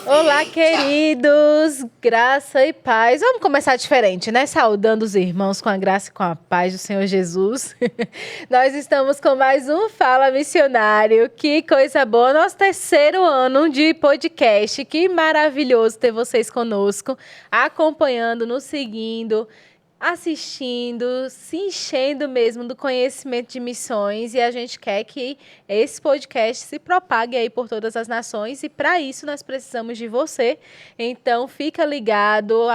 Olá, queridos, graça e paz. Vamos começar diferente, né? Saudando os irmãos com a graça e com a paz do Senhor Jesus. Nós estamos com mais um Fala Missionário. Que coisa boa, nosso terceiro ano de podcast. Que maravilhoso ter vocês conosco, acompanhando, nos seguindo, assistindo, se enchendo mesmo do conhecimento de missões, e a gente quer que esse podcast se propague aí por todas as nações, e para isso nós precisamos de você. Então fica ligado,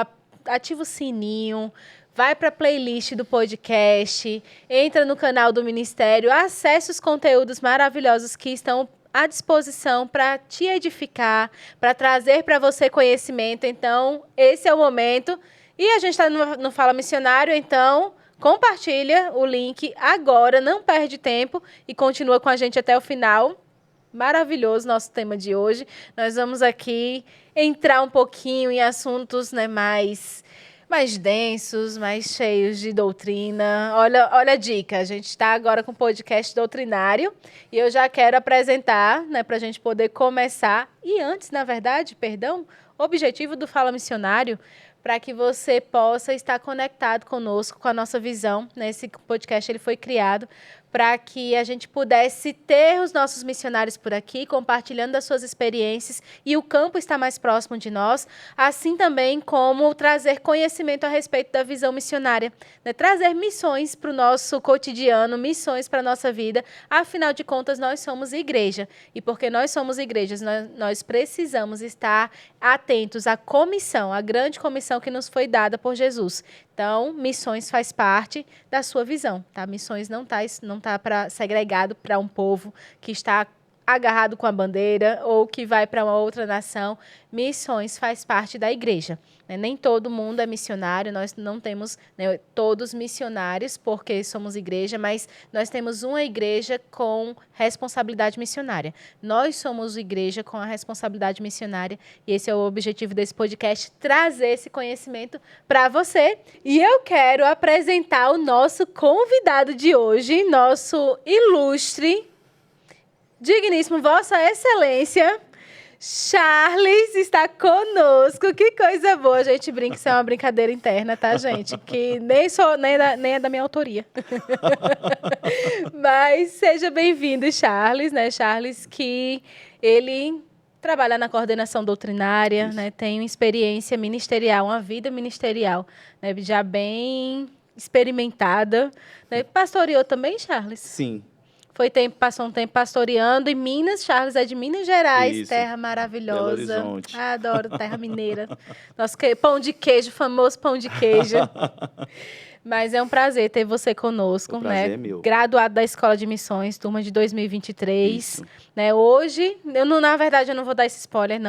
ativa o sininho, vai para a playlist do podcast, entra no canal do Ministério, acesse os conteúdos maravilhosos que estão à disposição para te edificar, para trazer para você conhecimento. Então esse é o momento. E a gente está no Fala Missionário, então compartilha o link agora, não perde tempo e continua com a gente até o final. Maravilhoso nosso tema de hoje. Nós vamos aqui entrar um pouquinho em assuntos, né, mais densos, mais cheios de doutrina. Olha a dica, a gente está agora com o podcast doutrinário e eu já quero apresentar, né, para a gente poder começar. E antes, na verdade, o objetivo do Fala Missionário, para que você possa estar conectado conosco, com a nossa visão. Esse podcast ele foi criado para que a gente pudesse ter os nossos missionários por aqui, compartilhando as suas experiências, e o campo está mais próximo de nós, assim também como trazer conhecimento a respeito da visão missionária, né? Trazer missões para o nosso cotidiano, missões para a nossa vida. Afinal de contas, nós somos igreja, e porque nós somos igrejas, nós precisamos estar atentos à comissão, à grande comissão que nos foi dada por Jesus. Então, missões faz parte da sua visão, tá? Missões não tá segregado para um povo que está agarrado com a bandeira ou que vai para uma outra nação. Missões faz parte da igreja, né? Nem todo mundo é missionário, nós não temos, né, todos missionários porque somos igreja, mas nós temos uma igreja com responsabilidade missionária. Nós somos igreja com a responsabilidade missionária, e esse é o objetivo desse podcast, trazer esse conhecimento para você. E eu quero apresentar o nosso convidado de hoje, nosso ilustre, digníssimo Vossa Excelência, Charles está conosco. Que coisa boa. A gente brinca, isso é uma brincadeira interna, tá, gente? Que nem é da minha autoria. Mas seja bem-vindo, Charles, né? Charles, que ele trabalha na coordenação doutrinária, né? Tem uma experiência ministerial, uma vida ministerial, né, já bem experimentada, né? Pastoreou também, Charles? Sim. Passou um tempo pastoreando em Minas. Charles é de Minas Gerais, Isso. Terra maravilhosa. Belo Horizonte. Adoro terra mineira. Nosso pão de queijo, famoso pão de queijo. Mas é um prazer ter você conosco, O prazer né? é meu. Graduado da Escola de Missões, turma de 2023. Isso. Né? Hoje, na verdade, eu não vou dar esse spoiler,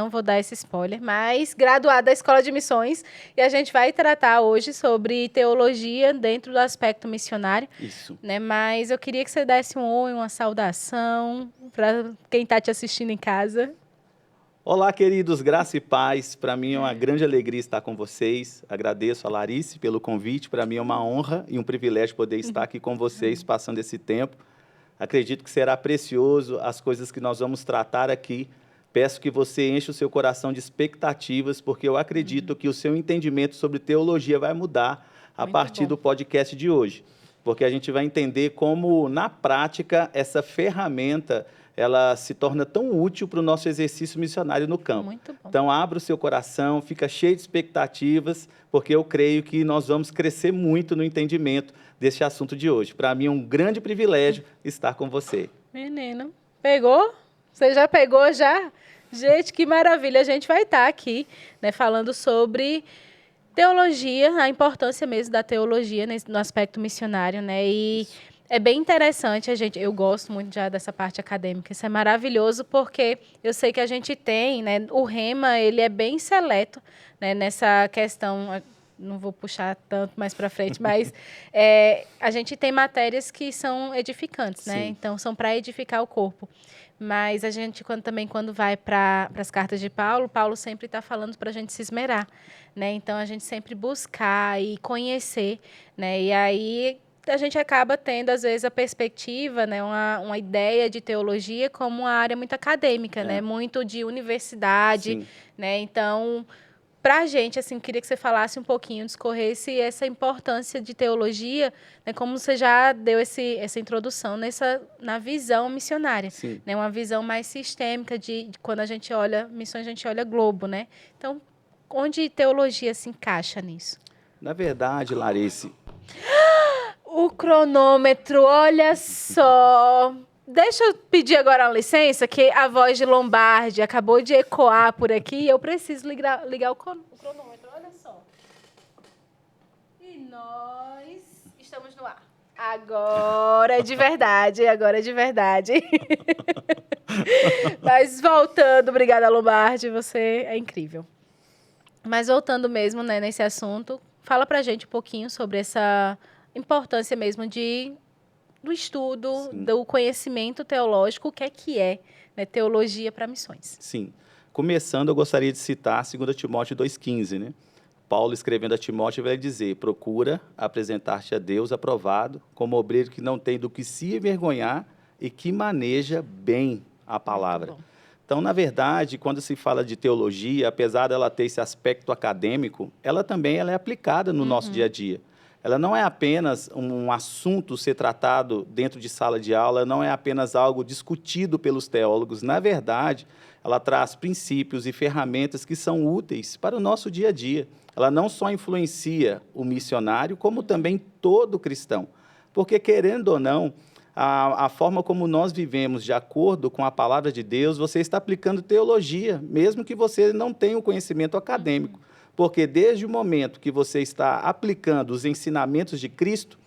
mas graduado da Escola de Missões. E a gente vai tratar hoje sobre teologia dentro do aspecto missionário. Isso. Né? Mas eu queria que você desse um oi, uma saudação para quem está te assistindo em casa. Olá, queridos, graça e paz. Para mim é uma grande alegria estar com vocês. Agradeço a Larice pelo convite. Para mim é uma honra e um privilégio poder estar aqui com vocês, passando esse tempo. Acredito que será precioso as coisas que nós vamos tratar aqui. Peço que você enche o seu coração de expectativas, porque eu acredito que o seu entendimento sobre teologia vai mudar a partir do podcast de hoje. Porque a gente vai entender como, na prática, essa ferramenta ela se torna tão útil para o nosso exercício missionário no campo. Muito bom. Então, abra o seu coração, fica cheio de expectativas, porque eu creio que nós vamos crescer muito no entendimento deste assunto de hoje. Para mim é um grande privilégio estar com você. Menino, pegou? Você já pegou, já? Gente, que maravilha. A gente vai estar aqui, né, falando sobre teologia, a importância mesmo da teologia no aspecto missionário, né? E é bem interessante, eu gosto muito já dessa parte acadêmica, isso é maravilhoso, porque eu sei que a gente tem, né, o Rema, ele é bem seleto, né, nessa questão, não vou puxar tanto mais para frente, mas a gente tem matérias que são edificantes, né? Então são para edificar o corpo. Mas a gente, quando vai para as cartas de Paulo sempre está falando para a gente se esmerar, né? Então, a gente sempre buscar e conhecer, né? E aí, a gente acaba tendo, às vezes, a perspectiva, né, uma ideia de teologia como uma área muito acadêmica, né, muito de universidade, Sim. né, então, para a gente, assim, queria que você falasse um pouquinho, discorresse essa importância de teologia, né, como você já deu essa introdução na visão missionária, Sim. né, uma visão mais sistêmica de quando a gente olha missões, a gente olha globo, né, então, onde teologia se encaixa nisso? Na verdade, Larice, O cronômetro, olha só. Deixa eu pedir agora uma licença, que a voz de Lombardi acabou de ecoar por aqui e eu preciso ligar o cronômetro, olha só. E nós estamos no ar. Agora é de verdade, agora é de verdade. Mas voltando, obrigada, Lombardi, você é incrível. Mas voltando mesmo, né, nesse assunto, fala pra gente um pouquinho sobre essa importância mesmo do estudo, sim. do conhecimento teológico, o que é, né, teologia para missões. Sim. Começando, eu gostaria de citar 2 Timóteo 2,15, né? Paulo, escrevendo a Timóteo, vai dizer: procura apresentar-te a Deus aprovado, como obreiro que não tem do que se envergonhar e que maneja bem a palavra. Então, na verdade, quando se fala de teologia, apesar dela ter esse aspecto acadêmico, ela também é aplicada no nosso dia a dia. Ela não é apenas um assunto ser tratado dentro de sala de aula, não é apenas algo discutido pelos teólogos. Na verdade, ela traz princípios e ferramentas que são úteis para o nosso dia a dia. Ela não só influencia o missionário, como também todo cristão. Porque, querendo ou não, a forma como nós vivemos de acordo com a palavra de Deus, você está aplicando teologia, mesmo que você não tenha o conhecimento acadêmico. Porque desde o momento que você está aplicando os ensinamentos de Cristo,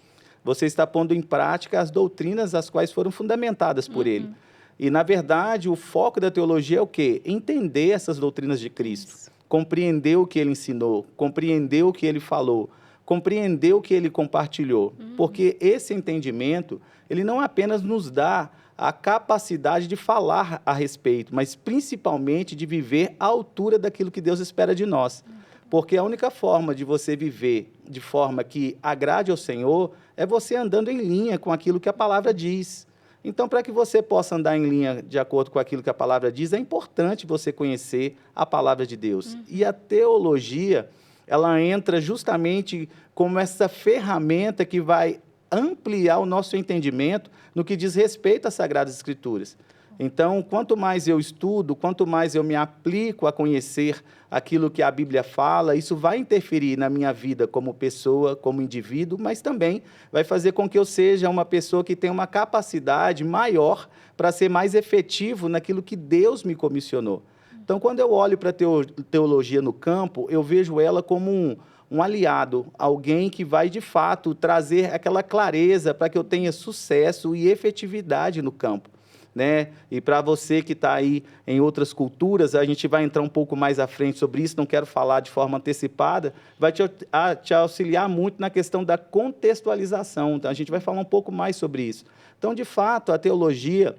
você está pondo em prática as doutrinas as quais foram fundamentadas por Ele. E, na verdade, o foco da teologia é o quê? Entender essas doutrinas de Cristo, compreender o que Ele ensinou, compreender o que Ele falou, compreender o que Ele compartilhou. Porque esse entendimento, ele não apenas nos dá a capacidade de falar a respeito, mas principalmente de viver à altura daquilo que Deus espera de nós. Porque a única forma de você viver de forma que agrade ao Senhor é você andando em linha com aquilo que a palavra diz. Então, para que você possa andar em linha de acordo com aquilo que a palavra diz, é importante você conhecer a palavra de Deus. E a teologia, ela entra justamente como essa ferramenta que vai ampliar o nosso entendimento no que diz respeito às Sagradas Escrituras. Então, quanto mais eu estudo, quanto mais eu me aplico a conhecer aquilo que a Bíblia fala, isso vai interferir na minha vida como pessoa, como indivíduo, mas também vai fazer com que eu seja uma pessoa que tenha uma capacidade maior para ser mais efetivo naquilo que Deus me comissionou. Então, quando eu olho para a teologia no campo, eu vejo ela como um aliado, alguém que vai, de fato, trazer aquela clareza para que eu tenha sucesso e efetividade no campo. Né? E para você que está aí em outras culturas, a gente vai entrar um pouco mais à frente sobre isso, não quero falar de forma antecipada, vai te auxiliar muito na questão da contextualização. Então, a gente vai falar um pouco mais sobre isso. Então, de fato, a teologia,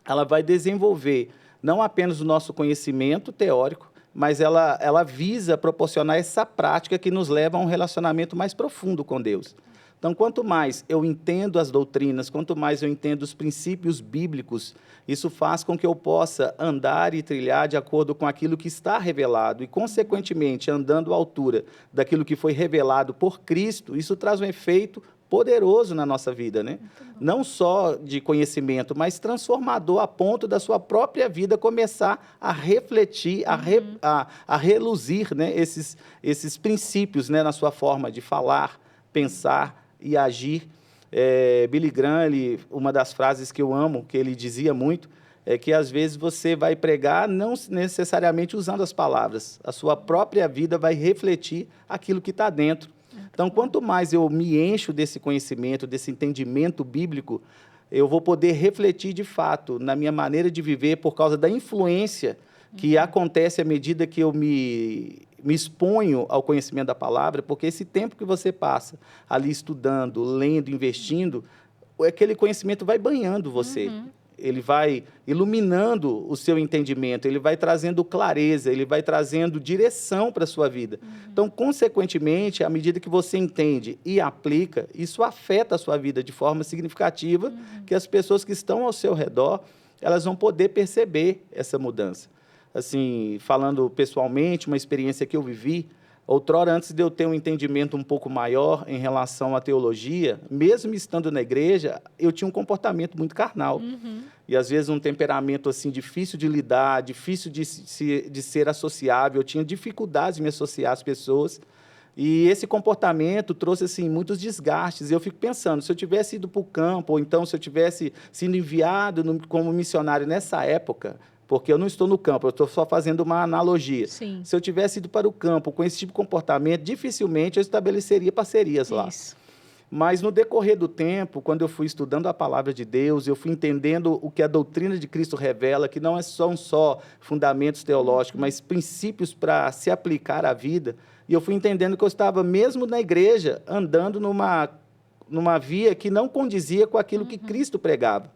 ela vai desenvolver não apenas o nosso conhecimento teórico, mas ela visa proporcionar essa prática que nos leva a um relacionamento mais profundo com Deus. Então, quanto mais eu entendo as doutrinas, quanto mais eu entendo os princípios bíblicos, isso faz com que eu possa andar e trilhar de acordo com aquilo que está revelado e, consequentemente, andando à altura daquilo que foi revelado por Cristo, isso traz um efeito poderoso na nossa vida, né? Não só de conhecimento, mas transformador a ponto da sua própria vida começar a refletir, a reluzir, né, esses princípios, né, na sua forma de falar, pensar e agir. Billy Graham, uma das frases que eu amo, que ele dizia muito, é que às vezes você vai pregar não necessariamente usando as palavras, a sua própria vida vai refletir aquilo que está dentro. Então, quanto mais eu me encho desse conhecimento, desse entendimento bíblico, eu vou poder refletir de fato na minha maneira de viver por causa da influência que acontece à medida que eu me exponho ao conhecimento da palavra, porque esse tempo que você passa ali estudando, lendo, investindo, aquele conhecimento vai banhando você. ele vai iluminando o seu entendimento, ele vai trazendo clareza, ele vai trazendo direção para a sua vida. Então, consequentemente, à medida que você entende e aplica, isso afeta a sua vida de forma significativa, que as pessoas que estão ao seu redor, elas vão poder perceber essa mudança. Assim, falando pessoalmente, uma experiência que eu vivi, outrora, antes de eu ter um entendimento um pouco maior em relação à teologia, mesmo estando na igreja, eu tinha um comportamento muito carnal. E, às vezes, um temperamento assim, difícil de lidar, difícil de ser associável. Eu tinha dificuldades de me associar às pessoas. E esse comportamento trouxe assim, muitos desgastes. E eu fico pensando, se eu tivesse ido para o campo, ou então se eu tivesse sido enviado como missionário nessa época, porque eu não estou no campo, eu estou só fazendo uma analogia. Sim. Se eu tivesse ido para o campo com esse tipo de comportamento, dificilmente eu estabeleceria parcerias lá. Isso. Mas, no decorrer do tempo, quando eu fui estudando a palavra de Deus, eu fui entendendo o que a doutrina de Cristo revela, que não são só fundamentos teológicos, mas princípios para se aplicar à vida. E eu fui entendendo que eu estava, mesmo na igreja, andando numa via que não condizia com aquilo que Cristo pregava.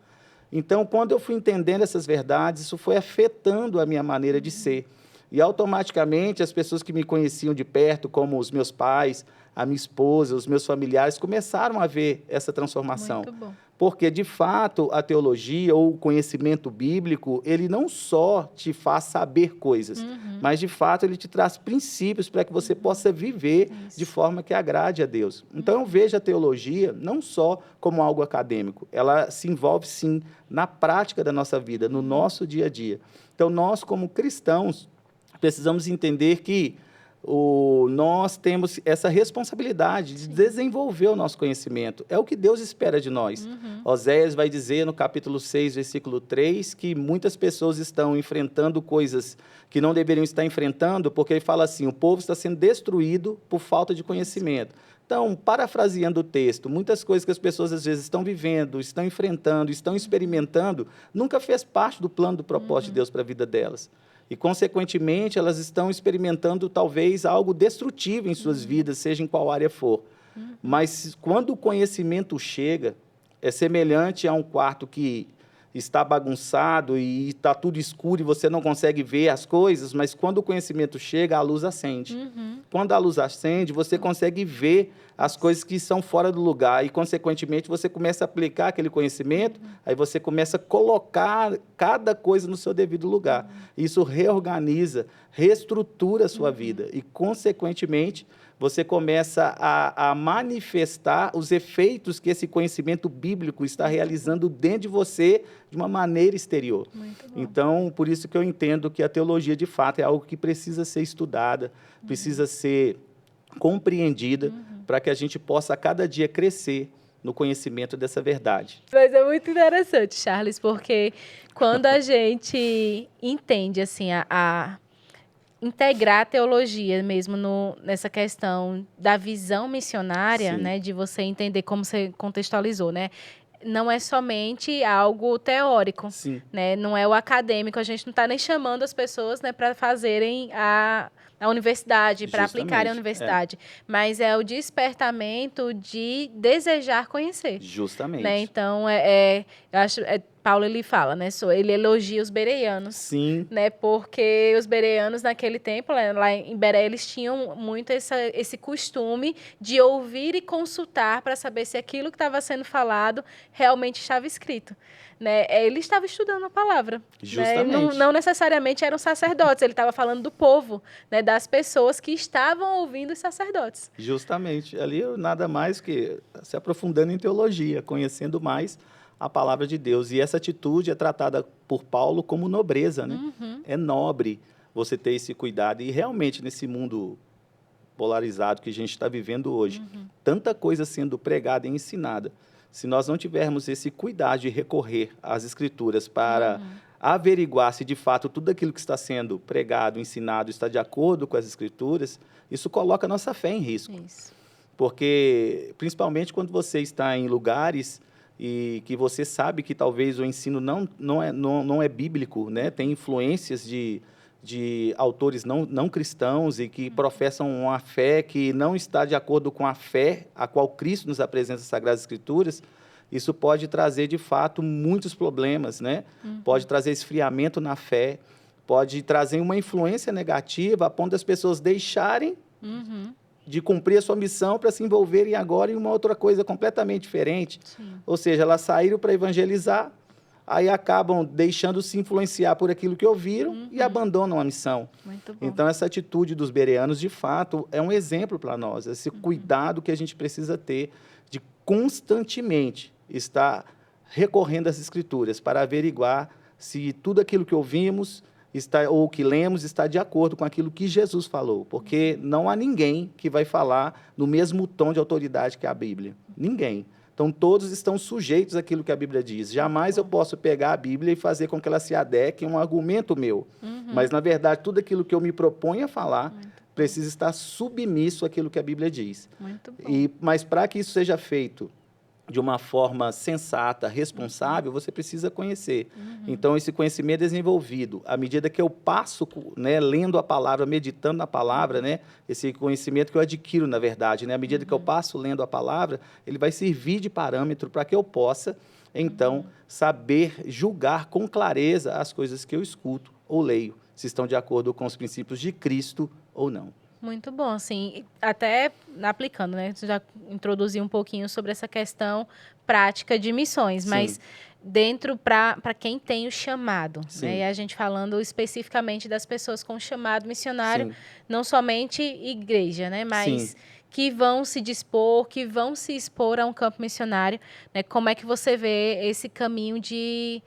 Então, quando eu fui entendendo essas verdades, isso foi afetando a minha maneira de ser. E, automaticamente, as pessoas que me conheciam de perto, como os meus pais, a minha esposa, os meus familiares, começaram a ver essa transformação. Muito bom. Porque, de fato, a teologia ou o conhecimento bíblico, ele não só te faz saber coisas, mas, de fato, ele te traz princípios para que você possa viver de forma que agrade a Deus. Então, eu vejo a teologia não só como algo acadêmico, ela se envolve, sim, na prática da nossa vida, no nosso dia a dia. Então, nós, como cristãos, precisamos entender que nós temos essa responsabilidade de desenvolver o nosso conhecimento. É o que Deus espera de nós. Oséias vai dizer no capítulo 6, versículo 3, que muitas pessoas estão enfrentando coisas que não deveriam estar enfrentando, porque ele fala assim, o povo está sendo destruído por falta de conhecimento. Então, parafraseando o texto, muitas coisas que as pessoas às vezes estão vivendo, estão enfrentando, estão experimentando, nunca fez parte do plano, do propósito de Deus para a vida delas. E, consequentemente, elas estão experimentando, talvez, algo destrutivo em suas vidas, seja em qual área for. Mas, quando o conhecimento chega, é semelhante a um quarto que está bagunçado e está tudo escuro e você não consegue ver as coisas, mas, quando o conhecimento chega, a luz acende. Quando a luz acende, você consegue ver as coisas que são fora do lugar e, consequentemente, você começa a aplicar aquele conhecimento, aí você começa a colocar cada coisa no seu devido lugar. Isso reorganiza, reestrutura a sua vida e, consequentemente, você começa a manifestar os efeitos que esse conhecimento bíblico está realizando dentro de você de uma maneira exterior. Então, por isso que eu entendo que a teologia, de fato, é algo que precisa ser estudada, precisa ser compreendida, para que a gente possa, a cada dia, crescer no conhecimento dessa verdade. Mas é muito interessante, Charles, porque quando a gente entende assim, a integrar a teologia mesmo nessa questão da visão missionária, né, de você entender como você contextualizou, né? Não é somente algo teórico, né? Não é o acadêmico, a gente não está nem chamando as pessoas, né, para fazerem a universidade, para aplicarem a universidade, mas é o despertamento de desejar conhecer. Justamente. Né? Então, eu acho, Paulo ele fala, né? Ele elogia os bereanos. Sim. Né? Porque os bereanos naquele tempo, lá em Beré, eles tinham muito esse costume de ouvir e consultar para saber se aquilo que estava sendo falado realmente estava escrito. Né? Ele estava estudando a palavra. Justamente. Né? Não necessariamente eram sacerdotes, ele estava falando do povo, né? Das pessoas que estavam ouvindo os sacerdotes. Justamente. Ali, nada mais que se aprofundando em teologia, conhecendo mais a palavra de Deus. E essa atitude é tratada por Paulo como nobreza, né? É nobre você ter esse cuidado. E, realmente, nesse mundo polarizado que a gente está vivendo hoje, tanta coisa sendo pregada e ensinada, se nós não tivermos esse cuidado de recorrer às Escrituras para averiguar se, de fato, tudo aquilo que está sendo pregado, ensinado, está de acordo com as Escrituras, isso coloca a nossa fé em risco. Isso. Porque, principalmente quando você está em lugares e que você sabe que talvez o ensino não é bíblico, né? Tem influências de autores não cristãos e que professam uma fé que não está de acordo com a fé a qual Cristo nos apresenta nas Sagradas Escrituras, isso pode trazer, de fato, muitos problemas, né? Pode trazer esfriamento na fé, pode trazer uma influência negativa a ponto das pessoas deixarem de cumprir a sua missão para se envolverem agora em uma outra coisa completamente diferente. Sim. Ou seja, elas saíram para evangelizar, aí acabam deixando se influenciar por aquilo que ouviram e abandonam a missão. Muito bom. Então, essa atitude dos bereanos, de fato, é um exemplo para nós, esse cuidado que a gente precisa ter de constantemente estar recorrendo às Escrituras para averiguar se tudo aquilo que ouvimos ou que lemos está de acordo com aquilo que Jesus falou, porque não há ninguém que vai falar no mesmo tom de autoridade que a Bíblia. Ninguém. Então, todos estão sujeitos àquilo que a Bíblia diz. Jamais eu posso pegar a Bíblia e fazer com que ela se adeque a um argumento meu. Mas, na verdade, tudo aquilo que eu me proponho a falar precisa estar submisso àquilo que a Bíblia diz. Muito bom. Mas, para que isso seja feito de uma forma sensata, responsável, você precisa conhecer. Então, esse conhecimento é desenvolvido à medida que eu passo, né, lendo a palavra, meditando na palavra, né, esse conhecimento que eu adquiro, na verdade, né, à medida que eu passo lendo a palavra, ele vai servir de parâmetro para que eu possa, então, saber julgar com clareza as coisas que eu escuto ou leio, se estão de acordo com os princípios de Cristo ou não. Muito bom, assim, até aplicando, né? Você já introduziu um pouquinho sobre essa questão prática de missões, mas dentro para quem tem o chamado, né? E a gente falando especificamente das pessoas com chamado missionário, não somente igreja, né? Mas que vão se dispor, que vão se expor a um campo missionário, né? Como é que você vê esse caminho de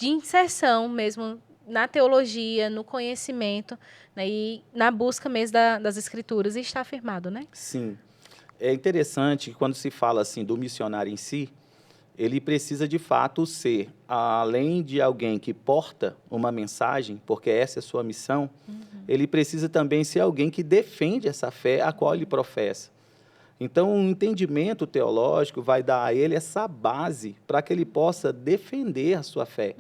inserção mesmo na teologia, no conhecimento, né, e na busca mesmo das Escrituras, e está afirmado, né? Sim. É interessante que quando se fala assim do missionário em si, ele precisa de fato ser, além de alguém que porta uma mensagem, porque essa é a sua missão, ele precisa também ser alguém que defende essa fé a qual ele professa. Então, um entendimento teológico vai dar a ele essa base para que ele possa defender a sua fé.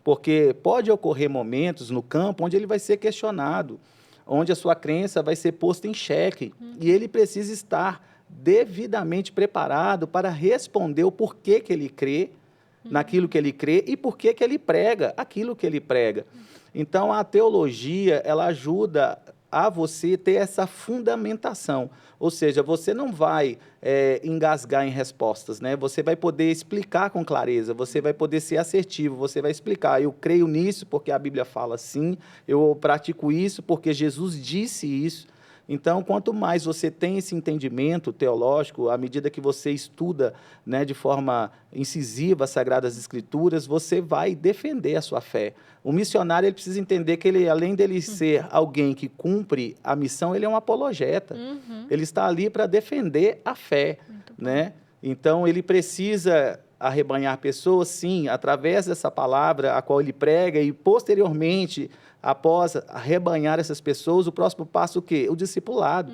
Porque pode ocorrer momentos no campo onde ele vai ser questionado, onde a sua crença vai ser posta em xeque, e ele precisa estar devidamente preparado para responder o porquê que ele crê naquilo que ele crê e porquê que ele prega aquilo que ele prega. Então, a teologia, ela ajuda a você ter essa fundamentação. Ou seja, você não vai engasgar em respostas, né? Você vai poder explicar com clareza, você vai poder ser assertivo, você vai explicar, eu creio nisso porque a Bíblia fala assim, eu pratico isso porque Jesus disse isso. Então, quanto mais você tem esse entendimento teológico, à medida que você estuda, né, de forma incisiva as Sagradas Escrituras, você vai defender a sua fé. O missionário ele precisa entender que, ele, além dele ser alguém que cumpre a missão, ele é um apologeta. Ele está ali para defender a fé. Né? Então, ele precisa arrebanhar pessoas, sim, através dessa palavra a qual ele prega e, posteriormente, após arrebanhar essas pessoas, o próximo passo o quê? O discipulado.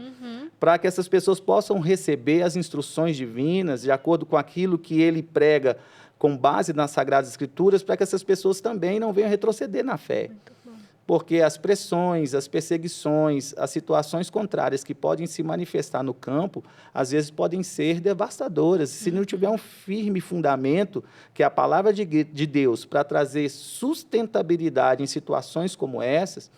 Para que essas pessoas possam receber as instruções divinas de acordo com aquilo que ele prega com base nas Sagradas Escrituras, para que essas pessoas também não venham retroceder na fé. Porque as pressões, as perseguições, as situações contrárias que podem se manifestar no campo, às vezes podem ser devastadoras. Se não tiver um firme fundamento, que é a palavra de Deus, para trazer sustentabilidade em situações como essas,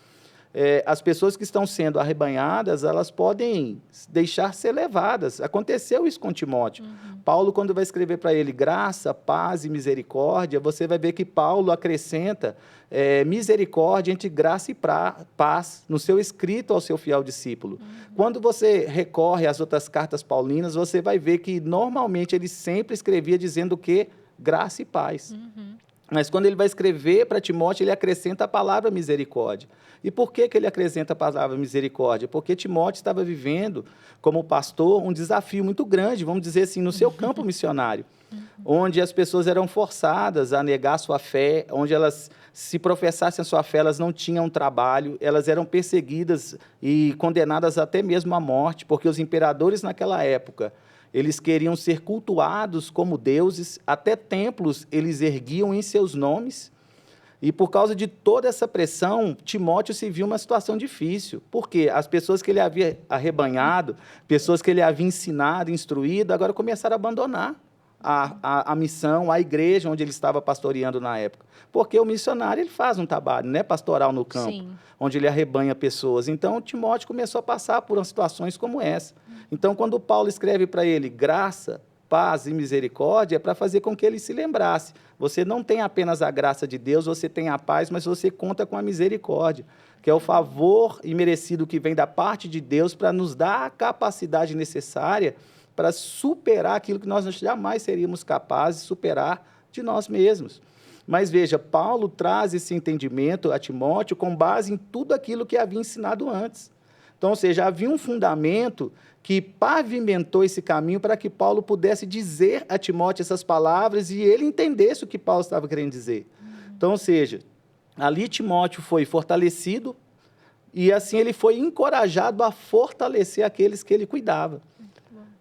as pessoas que estão sendo arrebanhadas, elas podem deixar ser levadas. Aconteceu isso com Timóteo. Paulo, quando vai escrever para ele graça, paz e misericórdia, você vai ver que Paulo acrescenta misericórdia entre graça e paz no seu escrito ao seu fiel discípulo. Quando você recorre às outras cartas paulinas, você vai ver que normalmente ele sempre escrevia dizendo que graça e paz. Mas quando ele vai escrever para Timóteo, ele acrescenta a palavra misericórdia. E por que ele acrescenta a palavra misericórdia? Porque Timóteo estava vivendo, como pastor, um desafio muito grande, vamos dizer assim, no seu campo missionário, onde as pessoas eram forçadas a negar sua fé, onde elas, se professassem a sua fé, elas não tinham trabalho, elas eram perseguidas e condenadas até mesmo à morte, porque os imperadores naquela época, eles queriam ser cultuados como deuses, até templos eles erguiam em seus nomes. E por causa de toda essa pressão, Timóteo se viu uma situação difícil. Por quê? As pessoas que ele havia arrebanhado, pessoas que ele havia ensinado, instruído, agora começaram a abandonar a missão, a igreja onde ele estava pastoreando na época. Porque o missionário ele faz um trabalho, né, pastoral no campo, Sim. onde ele arrebanha pessoas. Então, Timóteo começou a passar por situações como essa. Então, quando Paulo escreve para ele graça, paz e misericórdia, é para fazer com que ele se lembrasse. Você não tem apenas a graça de Deus, você tem a paz, mas você conta com a misericórdia, que é o favor imerecido que vem da parte de Deus para nos dar a capacidade necessária para superar aquilo que nós jamais seríamos capazes de superar de nós mesmos. Mas veja, Paulo traz esse entendimento a Timóteo com base em tudo aquilo que havia ensinado antes. Então, ou seja, havia um fundamento que pavimentou esse caminho para que Paulo pudesse dizer a Timóteo essas palavras e ele entendesse o que Paulo estava querendo dizer. Então, ou seja, ali Timóteo foi fortalecido e assim ele foi encorajado a fortalecer aqueles que ele cuidava.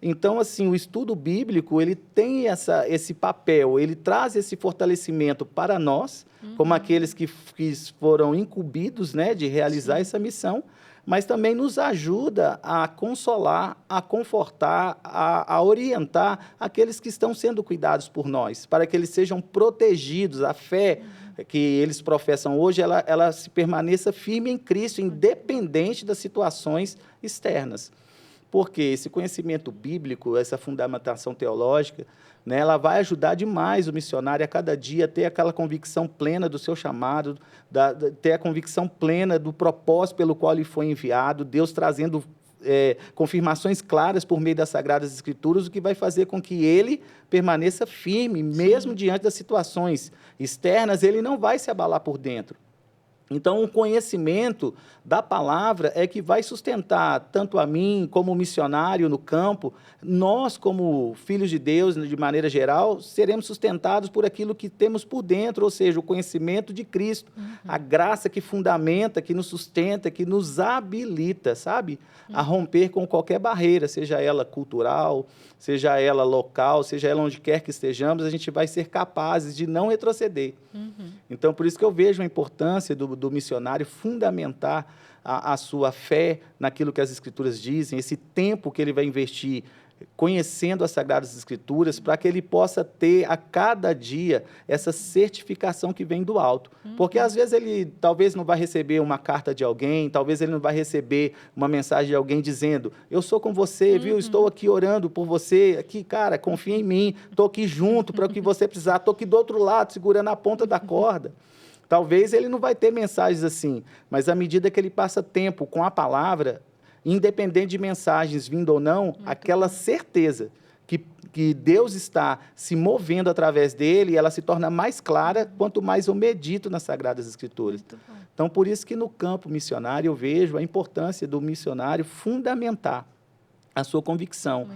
Então, assim, o estudo bíblico, ele tem esse papel, ele traz esse fortalecimento para nós, como aqueles que foram incumbidos, né, de realizar essa missão, mas também nos ajuda a consolar, a confortar, a orientar aqueles que estão sendo cuidados por nós, para que eles sejam protegidos. A fé que eles professam hoje, ela se permaneça firme em Cristo, independente das situações externas. Porque esse conhecimento bíblico, essa fundamentação teológica, né, ela vai ajudar demais o missionário a cada dia ter aquela convicção plena do seu chamado, ter a convicção plena do propósito pelo qual ele foi enviado, Deus trazendo confirmações claras por meio das Sagradas Escrituras, o que vai fazer com que ele permaneça firme, mesmo diante das situações externas, ele não vai se abalar por dentro. Então, o conhecimento da palavra é que vai sustentar tanto a mim, como missionário no campo, nós, como filhos de Deus, de maneira geral, seremos sustentados por aquilo que temos por dentro, ou seja, o conhecimento de Cristo, a graça que fundamenta, que nos sustenta, que nos habilita, sabe? A romper com qualquer barreira, seja ela cultural, seja ela local, seja ela onde quer que estejamos, a gente vai ser capazes de não retroceder. Então, por isso que eu vejo a importância do missionário fundamentar a sua fé naquilo que as Escrituras dizem, esse tempo que ele vai investir conhecendo as Sagradas Escrituras, para que ele possa ter a cada dia essa certificação que vem do alto. Porque às vezes ele talvez não vai receber uma carta de alguém, talvez ele não vai receber uma mensagem de alguém dizendo: eu sou com você, viu? Estou aqui orando por você, aqui, cara, confia em mim, estou aqui junto para o que você precisar, estou aqui do outro lado, segurando a ponta da corda. Talvez ele não vai ter mensagens assim, mas à medida que ele passa tempo com a palavra, independente de mensagens vindo ou não, aquela certeza que Deus está se movendo através dele, ela se torna mais clara quanto mais eu medito nas Sagradas Escrituras. Então, por isso que no campo missionário eu vejo a importância do missionário fundamentar a sua convicção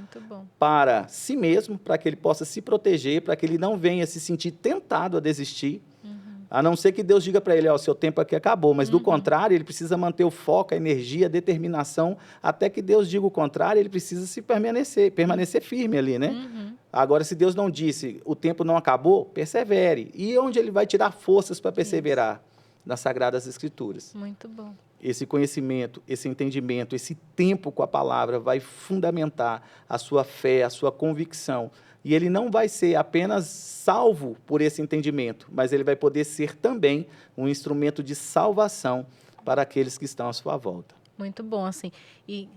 para si mesmo, para que ele possa se proteger, para que ele não venha se sentir tentado a desistir, a não ser que Deus diga para ele: ó, seu tempo aqui acabou, mas do contrário, ele precisa manter o foco, a energia, a determinação, até que Deus diga o contrário, ele precisa se permanecer firme ali, né? Agora, se Deus não disse, o tempo não acabou, persevere. E onde ele vai tirar forças para perseverar? Nas Sagradas Escrituras. Muito bom. Esse conhecimento, esse entendimento, esse tempo com a palavra vai fundamentar a sua fé, a sua convicção. E ele não vai ser apenas salvo por esse entendimento, mas ele vai poder ser também um instrumento de salvação para aqueles que estão à sua volta. Muito bom, assim. E,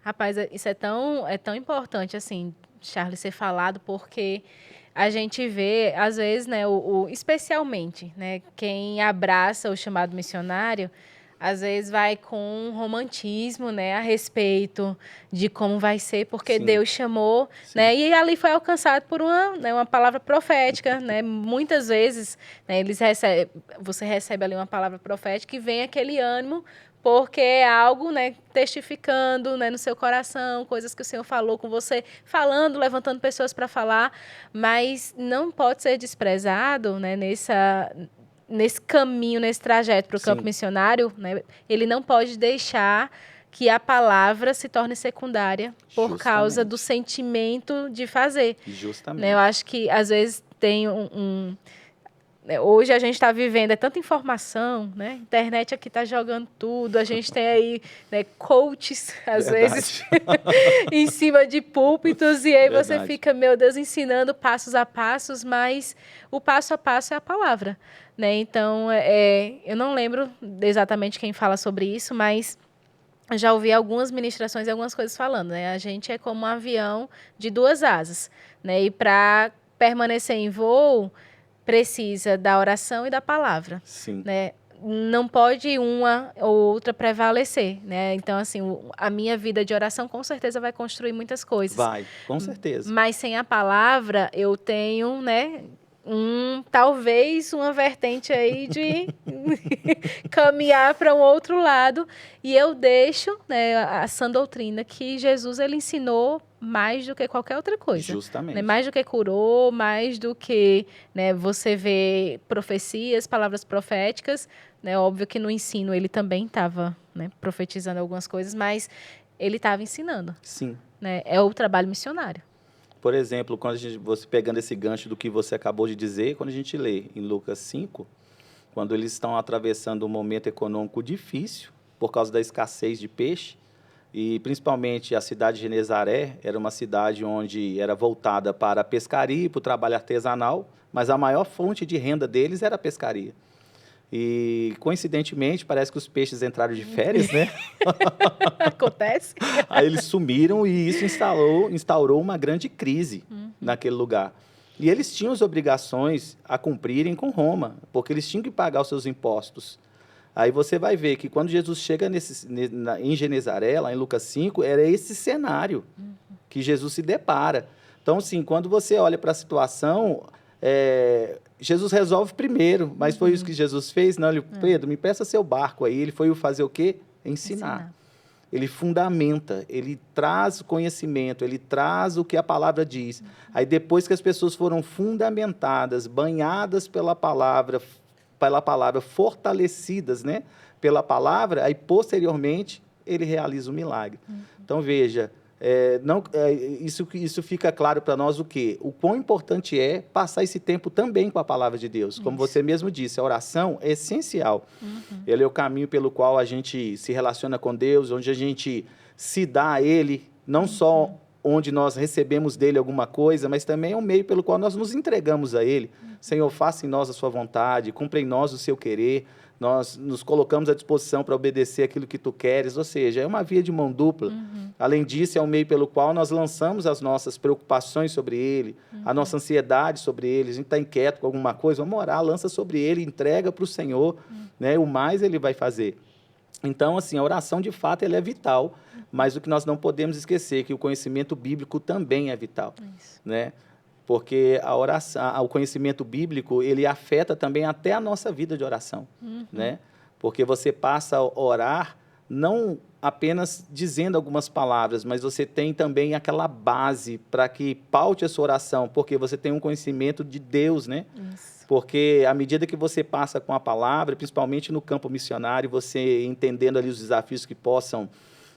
rapaz, isso é tão importante, assim, Charles, ser falado, porque a gente vê, às vezes, né, especialmente, né, quem abraça o chamado missionário, às vezes vai com um romantismo, né, a respeito de como vai ser, porque Deus chamou, né, e ali foi alcançado por uma palavra profética, né, muitas vezes, né, você recebe ali uma palavra profética e vem aquele ânimo, porque é algo, né, testificando, né, no seu coração, coisas que o Senhor falou com você, falando, levantando pessoas para falar, mas não pode ser desprezado, né, nesse caminho, nesse trajeto para o campo missionário, né, ele não pode deixar que a palavra se torne secundária por causa do sentimento de fazer. Justamente. Né, eu acho que, às vezes, tem Hoje a gente está vivendo, é tanta informação, né? A internet aqui está jogando tudo, a gente tem aí, né, coaches, às vezes, em cima de púlpitos, e aí você fica, meu Deus, ensinando passos a passos, mas o passo a passo é a palavra, né? Então, eu não lembro exatamente quem fala sobre isso, mas já ouvi algumas ministrações e algumas coisas falando, né? A gente é como um avião de 2 asas, né? E para permanecer em voo, precisa da oração e da palavra. Sim. Né? Não pode uma ou outra prevalecer, né? Então, assim, a minha vida de oração com certeza vai construir muitas coisas. Vai, com certeza. Mas sem a palavra, eu tenho, né, talvez uma vertente aí de caminhar para um outro lado. E eu deixo, né, a sã doutrina que Jesus ele ensinou mais do que qualquer outra coisa. Justamente. Né? Mais do que curou, mais do que, né, você vê profecias, palavras proféticas. Né? Óbvio que no ensino ele também estava, né, profetizando algumas coisas, mas ele estava ensinando. Sim. Né? É o trabalho missionário. Por exemplo, quando você pegando esse gancho do que você acabou de dizer, quando a gente lê em Lucas 5, quando eles estão atravessando um momento econômico difícil por causa da escassez de peixe, e principalmente a cidade de Genezaré era uma cidade onde era voltada para a pescaria e para o trabalho artesanal, mas a maior fonte de renda deles era a pescaria. E, coincidentemente, parece que os peixes entraram de férias, né? Acontece. Aí eles sumiram e isso instaurou uma grande crise naquele lugar. E eles tinham as obrigações a cumprirem com Roma, porque eles tinham que pagar os seus impostos. Aí você vai ver que quando Jesus chega em Genezaré, lá em Lucas 5, era esse cenário que Jesus se depara. Então, assim, quando você olha para a situação, Jesus resolve primeiro, mas foi isso que Jesus fez? Não, Pedro, me peça seu barco aí. Ele foi fazer o quê? Ensinar. Ele fundamenta, ele traz conhecimento, ele traz o que a palavra diz. Aí depois que as pessoas foram fundamentadas, banhadas pela palavra, fortalecidas, né, pela palavra, aí posteriormente ele realiza o milagre. Então veja, isso fica claro para nós o quê? O quão importante é passar esse tempo também com a palavra de Deus. Como você mesmo disse, a oração é essencial. Ele é o caminho pelo qual a gente se relaciona com Deus, onde a gente se dá a Ele, não só onde nós recebemos dele alguma coisa, mas também é um meio pelo qual nós nos entregamos a Ele. Senhor, faça em nós a sua vontade, cumpra em nós o seu querer, nós nos colocamos à disposição para obedecer aquilo que tu queres, ou seja, é uma via de mão dupla. Além disso, é um meio pelo qual nós lançamos as nossas preocupações sobre Ele, a nossa ansiedade sobre Ele. A gente está inquieto com alguma coisa, vamos orar, lança sobre Ele, entrega para o Senhor, né? O mais Ele vai fazer. Então, assim, a oração, de fato, ela é vital, mas o que nós não podemos esquecer é que o conhecimento bíblico também é vital, né? Porque a oração, o conhecimento bíblico, ele afeta também até a nossa vida de oração, né? Porque você passa a orar não apenas dizendo algumas palavras, mas você tem também aquela base para que paute a sua oração, porque você tem um conhecimento de Deus, né? Porque à medida que você passa com a palavra, principalmente no campo missionário, você entendendo ali os desafios que possam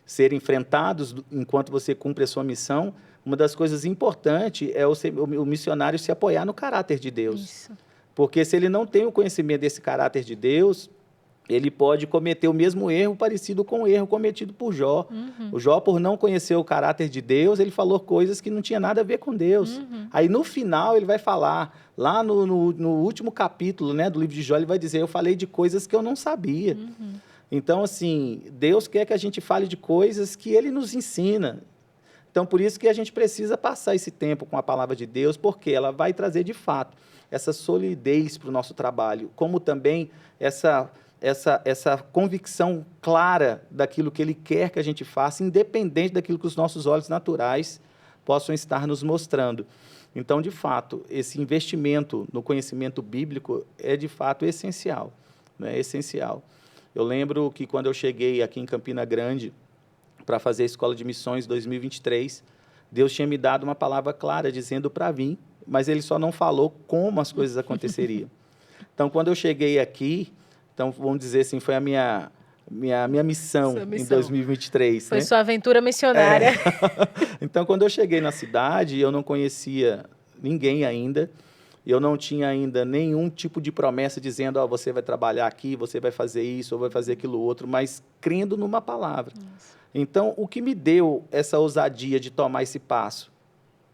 ser enfrentados enquanto você cumpre a sua missão, uma das coisas importantes é o missionário se apoiar no caráter de Deus. Isso. Porque se ele não tem o conhecimento desse caráter de Deus, ele pode cometer o mesmo erro parecido com o erro cometido por Jó. O Jó, por não conhecer o caráter de Deus, ele falou coisas que não tinham nada a ver com Deus. Aí, no final, ele vai falar, lá no último capítulo, né, do livro de Jó, ele vai dizer, eu falei de coisas que eu não sabia. Então, assim, Deus quer que a gente fale de coisas que Ele nos ensina. Então, por isso que a gente precisa passar esse tempo com a palavra de Deus, porque ela vai trazer, de fato, essa solidez para o nosso trabalho, como também essa convicção clara daquilo que Ele quer que a gente faça, independente daquilo que os nossos olhos naturais possam estar nos mostrando. Então, de fato, esse investimento no conhecimento bíblico é, de fato, essencial, né? É essencial. Eu lembro que, quando eu cheguei aqui em Campina Grande para fazer a Escola de Missões 2023, Deus tinha me dado uma palavra clara, dizendo para vir, mas Ele só não falou como as coisas aconteceriam. Então, quando eu cheguei aqui, então, vamos dizer assim, foi a minha missão em 2023. Foi, né? Sua aventura missionária. Então, quando eu cheguei na cidade, eu não conhecia ninguém ainda, Eu não tinha ainda nenhum tipo de promessa dizendo, você vai trabalhar aqui, você vai fazer isso, ou vai fazer aquilo outro, mas crendo numa palavra. Isso. Então, o que me deu essa ousadia de tomar esse passo?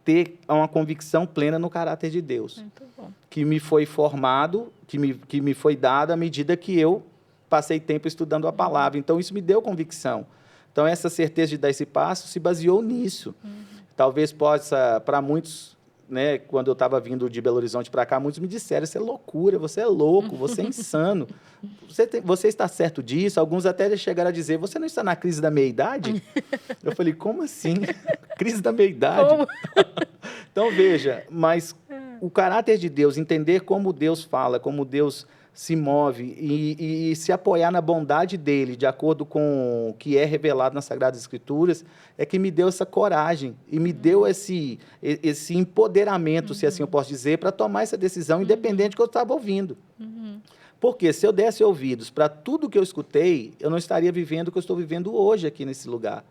Ter uma convicção plena no caráter de Deus. Muito bom. Que me foi formado, que me foi dado à medida que eu passei tempo estudando a palavra. Então, isso me deu convicção. Então, essa certeza de dar esse passo se baseou nisso. Talvez possa, para muitos, né, quando eu estava vindo de Belo Horizonte para cá, muitos me disseram, isso é loucura, você é louco, você é insano. Você está certo disso? Alguns até chegaram a dizer, você não está na crise da meia-idade? Eu falei, como assim? Crise da meia-idade? Então, veja, mas o caráter de Deus, entender como Deus fala, como Deus se move e se apoiar na bondade dele, de acordo com o que é revelado nas Sagradas Escrituras, é que me deu essa coragem e me deu esse empoderamento, se assim eu posso dizer, para tomar essa decisão, independente do que eu estava ouvindo. Porque se eu desse ouvidos para tudo que eu escutei, eu não estaria vivendo o que eu estou vivendo hoje aqui nesse lugar.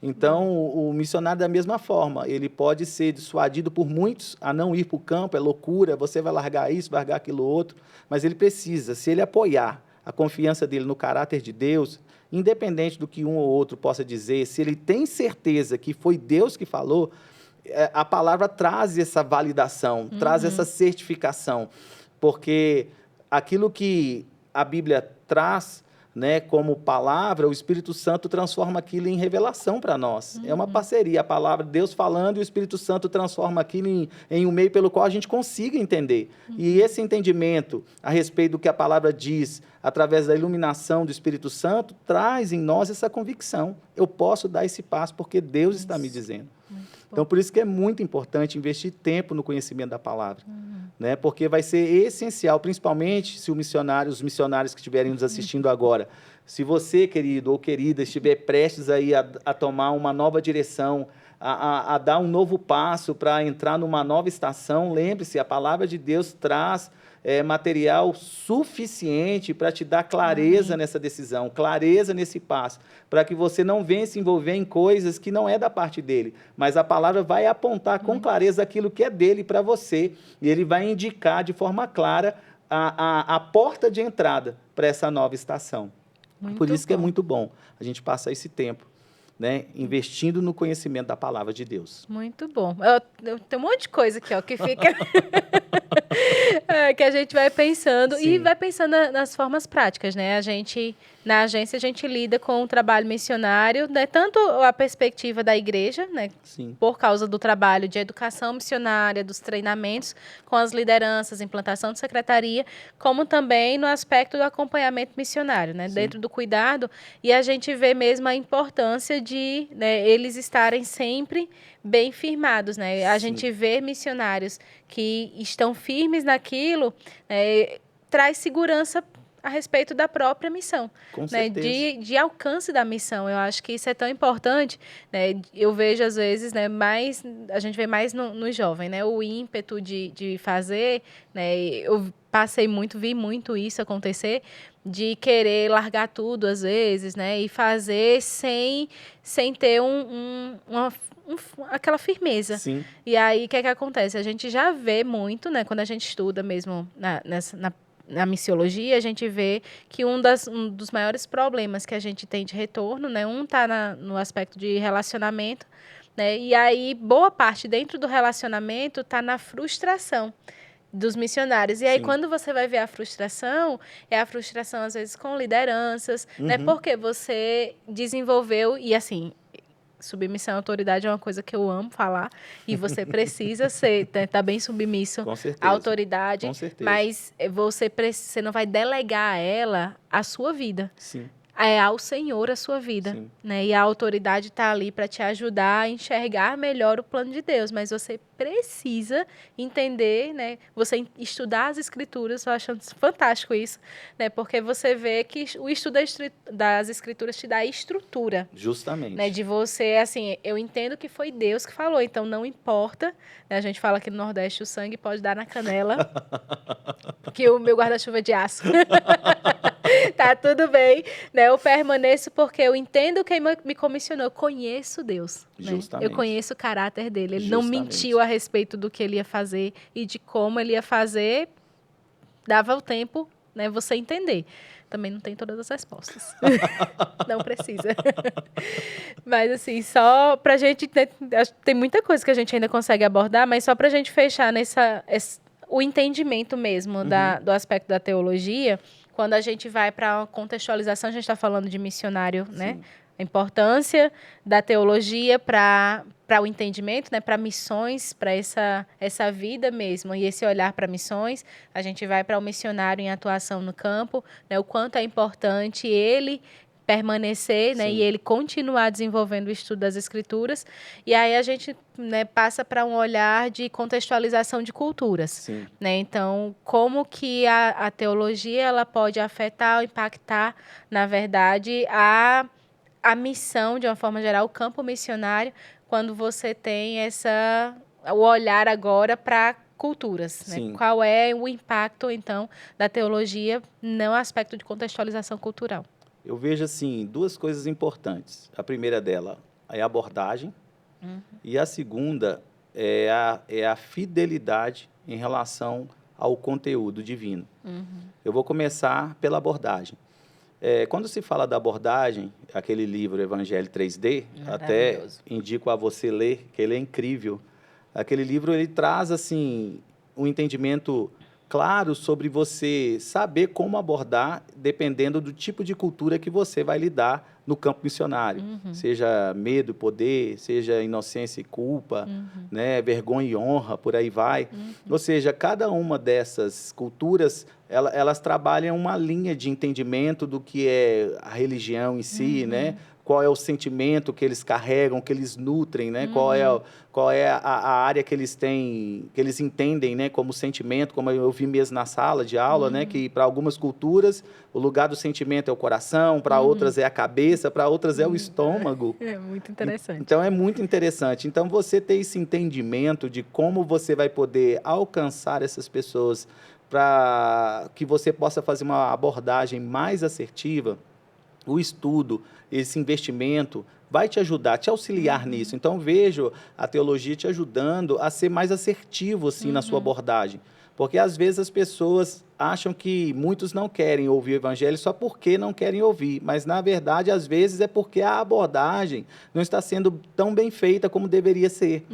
Então, o missionário, da mesma forma, ele pode ser dissuadido por muitos a não ir para o campo, é loucura, você vai largar isso, vai largar aquilo outro, mas ele precisa, se ele apoiar a confiança dele no caráter de Deus, independente do que um ou outro possa dizer, se ele tem certeza que foi Deus que falou, a palavra traz essa validação, traz essa certificação, porque aquilo que a Bíblia traz, né, como palavra, o Espírito Santo transforma aquilo em revelação para nós. É uma parceria, a palavra de Deus falando e o Espírito Santo transforma aquilo em um meio pelo qual a gente consiga entender. E esse entendimento a respeito do que a palavra diz, através da iluminação do Espírito Santo, traz em nós essa convicção. Eu posso dar esse passo porque Deus está me dizendo. Então, por isso que é muito importante investir tempo no conhecimento da palavra, né? Porque vai ser essencial, principalmente se os missionários que estiverem nos assistindo agora, se você, querido ou querida, estiver prestes aí a tomar uma nova direção, a dar um novo passo para entrar numa nova estação, lembre-se, a palavra de Deus traz material suficiente para te dar clareza nessa decisão, clareza nesse passo, para que você não venha se envolver em coisas que não é da parte dele, mas a palavra vai apontar com clareza aquilo que é dele para você, e ele vai indicar de forma clara a porta de entrada para essa nova estação. Por isso que é muito bom a gente passar esse tempo, né, investindo no conhecimento da palavra de Deus. Muito bom. Eu tenho um monte de coisa aqui, ó, que fica... que a gente vai pensando. Sim. E vai pensando nas formas práticas, né? A gente, na agência, a gente lida com o trabalho missionário, né? Tanto a perspectiva da igreja, né? Sim. Por causa do trabalho de educação missionária, dos treinamentos com as lideranças, implantação de secretaria, como também no aspecto do acompanhamento missionário, né? Sim. Dentro do cuidado, e a gente vê mesmo a importância de, né, eles estarem sempre bem firmados, né? A gente vê missionários que estão firmes naquilo, traz segurança a respeito da própria missão, né? De alcance da missão. Eu acho que isso é tão importante, né? Eu vejo às vezes, né, a gente vê mais no jovem, né? O ímpeto de fazer, né? Eu vi muito isso acontecer, de querer largar tudo às vezes, né? E fazer sem ter aquela firmeza. Sim. E aí, o que é que acontece? A gente já vê muito, né? Quando a gente estuda mesmo na missiologia, a gente vê que um dos maiores problemas que a gente tem de retorno, né? Está no aspecto de relacionamento, né? E aí, boa parte dentro do relacionamento está na frustração dos missionários. E aí, quando você vai ver a frustração, é a frustração, às vezes, com lideranças, né? Porque você desenvolveu, e assim... Submissão à autoridade é uma coisa que eu amo falar, e você precisa tá bem submisso à autoridade, mas você não vai delegar a ela a sua vida. Sim. É ao Senhor a sua vida, né? E a autoridade está ali para te ajudar a enxergar melhor o plano de Deus, mas você precisa entender, né? Você estudar as Escrituras, eu acho fantástico isso, né? Porque você vê que o estudo das Escrituras te dá estrutura. Justamente. Né? De você, assim, eu entendo que foi Deus que falou, então não importa, né? A gente fala que no Nordeste o sangue pode dar na canela, que o meu guarda-chuva é de aço. tá tudo bem, né? Eu permaneço porque eu entendo quem me comissionou, eu conheço Deus, né? Justamente. Eu conheço o caráter dele, ele não Justamente. mentiu a respeito do que ele ia fazer e de como ele ia fazer, dava o tempo, né, você entender. Também não tem todas as respostas. Não precisa. Mas, assim, só pra gente... Tem muita coisa que a gente ainda consegue abordar, mas só pra gente fechar o entendimento mesmo do aspecto da teologia, quando a gente vai para a contextualização, a gente está falando de missionário, né? Sim. A importância da teologia para o entendimento, né? Para missões, para essa vida mesmo, e esse olhar para missões. A gente vai para o missionário em atuação no campo, né? O quanto é importante ele permanecer, né, e ele continuar desenvolvendo o estudo das escrituras. E aí a gente, né, passa para um olhar de contextualização de culturas. Sim. Né? Então, como que a teologia ela pode afetar ou impactar, na verdade, a missão, de uma forma geral, o campo missionário, quando você tem o olhar agora para culturas, né? Qual é o impacto, então, da teologia no aspecto de contextualização cultural? Eu vejo, assim, duas coisas importantes. A primeira dela é a abordagem, e a segunda é a fidelidade em relação ao conteúdo divino. Eu vou começar pela abordagem. Quando se fala da abordagem, aquele livro Evangelho 3D, até indico a você ler, que ele é incrível. Aquele livro, ele traz, assim, um entendimento claro sobre você saber como abordar, dependendo do tipo de cultura que você vai lidar no campo missionário. Seja medo e poder, seja inocência e culpa, né, vergonha e honra, por aí vai. Ou seja, cada uma dessas culturas, elas trabalham uma linha de entendimento do que é a religião em si, né? Qual é o sentimento que eles carregam, que eles nutrem, né? Qual é a área que eles têm, que eles entendem, né, como sentimento, como eu vi mesmo na sala de aula, né, que para algumas culturas o lugar do sentimento é o coração, para outras é a cabeça, para outras é o estômago. É muito interessante. Então, é muito interessante. Então, você ter esse entendimento de como você vai poder alcançar essas pessoas para que você possa fazer uma abordagem mais assertiva, o estudo, esse investimento vai te ajudar, te auxiliar nisso. Então, vejo a teologia te ajudando a ser mais assertivo assim, na sua abordagem. Porque, às vezes, as pessoas acham que muitos não querem ouvir o evangelho só porque não querem ouvir. Mas, na verdade, às vezes é porque a abordagem não está sendo tão bem feita como deveria ser.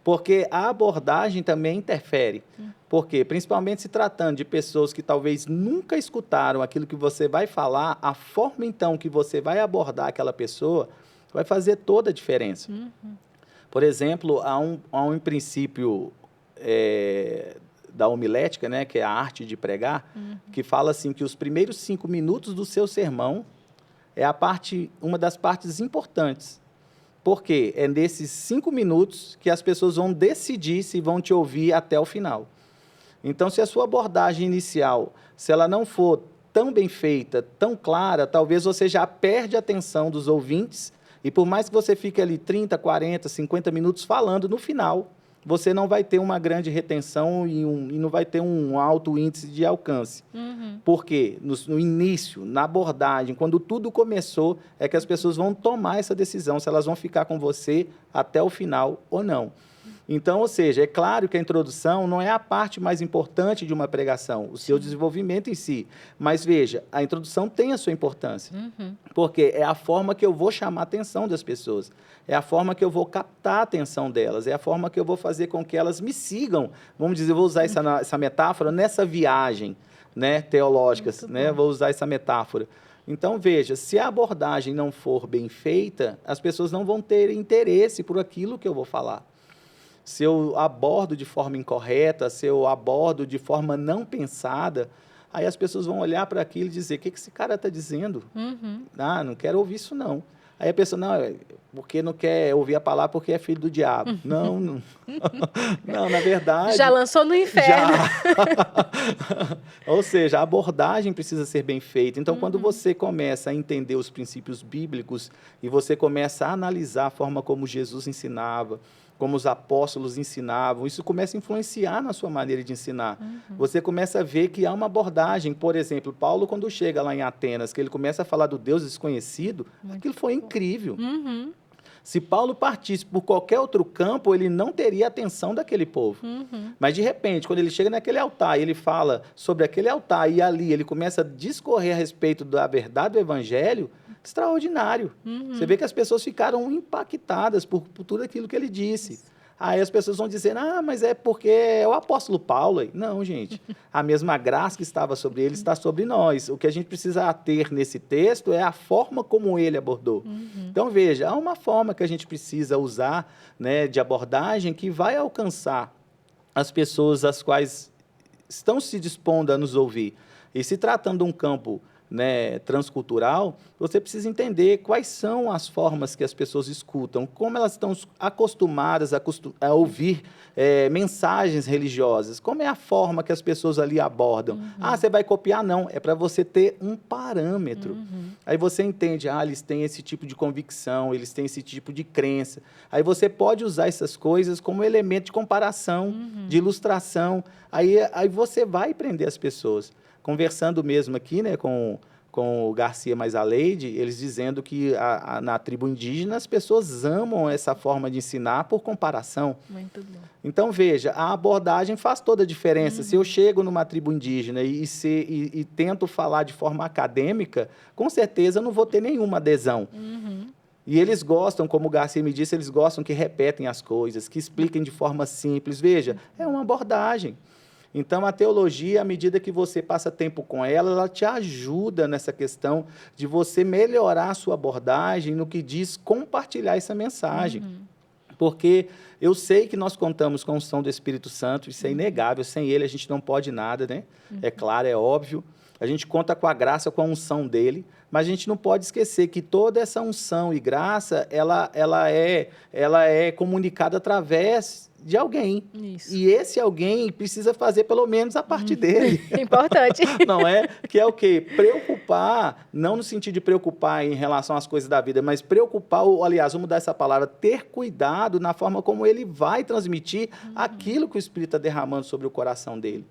Porque a abordagem também interfere. Por quê? Principalmente se tratando de pessoas que talvez nunca escutaram aquilo que você vai falar, a forma, então, que você vai abordar aquela pessoa vai fazer toda a diferença. Por exemplo, há um princípio da homilética, né, que é a arte de pregar, que fala assim que os primeiros 5 minutos do seu sermão é uma das partes importantes. Porque é nesses 5 minutos que as pessoas vão decidir se vão te ouvir até o final. Então, se a sua abordagem inicial, se ela não for tão bem feita, tão clara, talvez você já perde a atenção dos ouvintes, e por mais que você fique ali 30, 40, 50 minutos falando, no final, você não vai ter uma grande retenção e não vai ter um alto índice de alcance. Por quê? No início, na abordagem, quando tudo começou, é que as pessoas vão tomar essa decisão, se elas vão ficar com você até o final ou não. Então, ou seja, é claro que a introdução não é a parte mais importante de uma pregação, o seu desenvolvimento em si. Mas, veja, a introdução tem a sua importância. Porque é a forma que eu vou chamar a atenção das pessoas. É a forma que eu vou captar a atenção delas. É a forma que eu vou fazer com que elas me sigam. Vamos dizer, vou usar essa metáfora nessa viagem, né, teológica, né? Vou usar essa metáfora. Então, veja, se a abordagem não for bem feita, as pessoas não vão ter interesse por aquilo que eu vou falar. Se eu abordo de forma incorreta, se eu abordo de forma não pensada, aí as pessoas vão olhar para aquilo e dizer, o que esse cara está dizendo? Ah, não quero ouvir isso, não. Aí a pessoa, não, porque não quer ouvir a palavra porque é filho do diabo. Não, não, na verdade... Já lançou no inferno. Ou seja, a abordagem precisa ser bem feita. Então, quando você começa a entender os princípios bíblicos e você começa a analisar a forma como Jesus ensinava, como os apóstolos ensinavam, isso começa a influenciar na sua maneira de ensinar. Você começa a ver que há uma abordagem, por exemplo, Paulo, quando chega lá em Atenas, que ele começa a falar do Deus desconhecido, aquilo foi incrível. Se Paulo partisse por qualquer outro campo, ele não teria a atenção daquele povo. Mas, de repente, quando ele chega naquele altar e ele fala sobre aquele altar e ali ele começa a discorrer a respeito da verdade do evangelho, extraordinário. Você vê que as pessoas ficaram impactadas por tudo aquilo que ele disse. Aí as pessoas vão dizer, mas é porque é o apóstolo Paulo. Não, gente, a mesma graça que estava sobre ele está sobre nós. O que a gente precisa ter nesse texto é a forma como ele abordou. Então, veja, há uma forma que a gente precisa usar, né, de abordagem que vai alcançar as pessoas as quais estão se dispondo a nos ouvir. E se tratando de um campo, né, transcultural, você precisa entender quais são as formas que as pessoas escutam, como elas estão acostumadas a ouvir mensagens religiosas, como é a forma que as pessoas ali abordam. Você vai copiar? Não, é para você ter um parâmetro. Aí você entende, eles têm esse tipo de convicção, eles têm esse tipo de crença. Aí você pode usar essas coisas como elemento de comparação, de ilustração. Aí você vai prender as pessoas. Conversando mesmo aqui, né, com o Garcia mais a Leide, eles dizendo que na tribo indígena as pessoas amam essa forma de ensinar por comparação. Muito bom. Então, veja, a abordagem faz toda a diferença. Se eu chego numa tribo indígena e tento falar de forma acadêmica, com certeza eu não vou ter nenhuma adesão. E eles gostam, como o Garcia me disse, eles gostam que repetem as coisas, que expliquem de forma simples. Veja, é uma abordagem. Então, a teologia, à medida que você passa tempo com ela, ela te ajuda nessa questão de você melhorar a sua abordagem no que diz compartilhar essa mensagem. Porque eu sei que nós contamos com a unção do Espírito Santo, isso é inegável, sem ele a gente não pode nada, né? É claro, é óbvio. A gente conta com a graça, com a unção dele, mas a gente não pode esquecer que toda essa unção e graça, ela é comunicada através de alguém. Isso. E esse alguém precisa fazer pelo menos a parte dele. Importante. Não é? Que é o quê? Preocupar, não no sentido de preocupar em relação às coisas da vida, mas preocupar, ou, aliás, vamos mudar essa palavra, ter cuidado na forma como ele vai transmitir aquilo que o Espírito está derramando sobre o coração dele.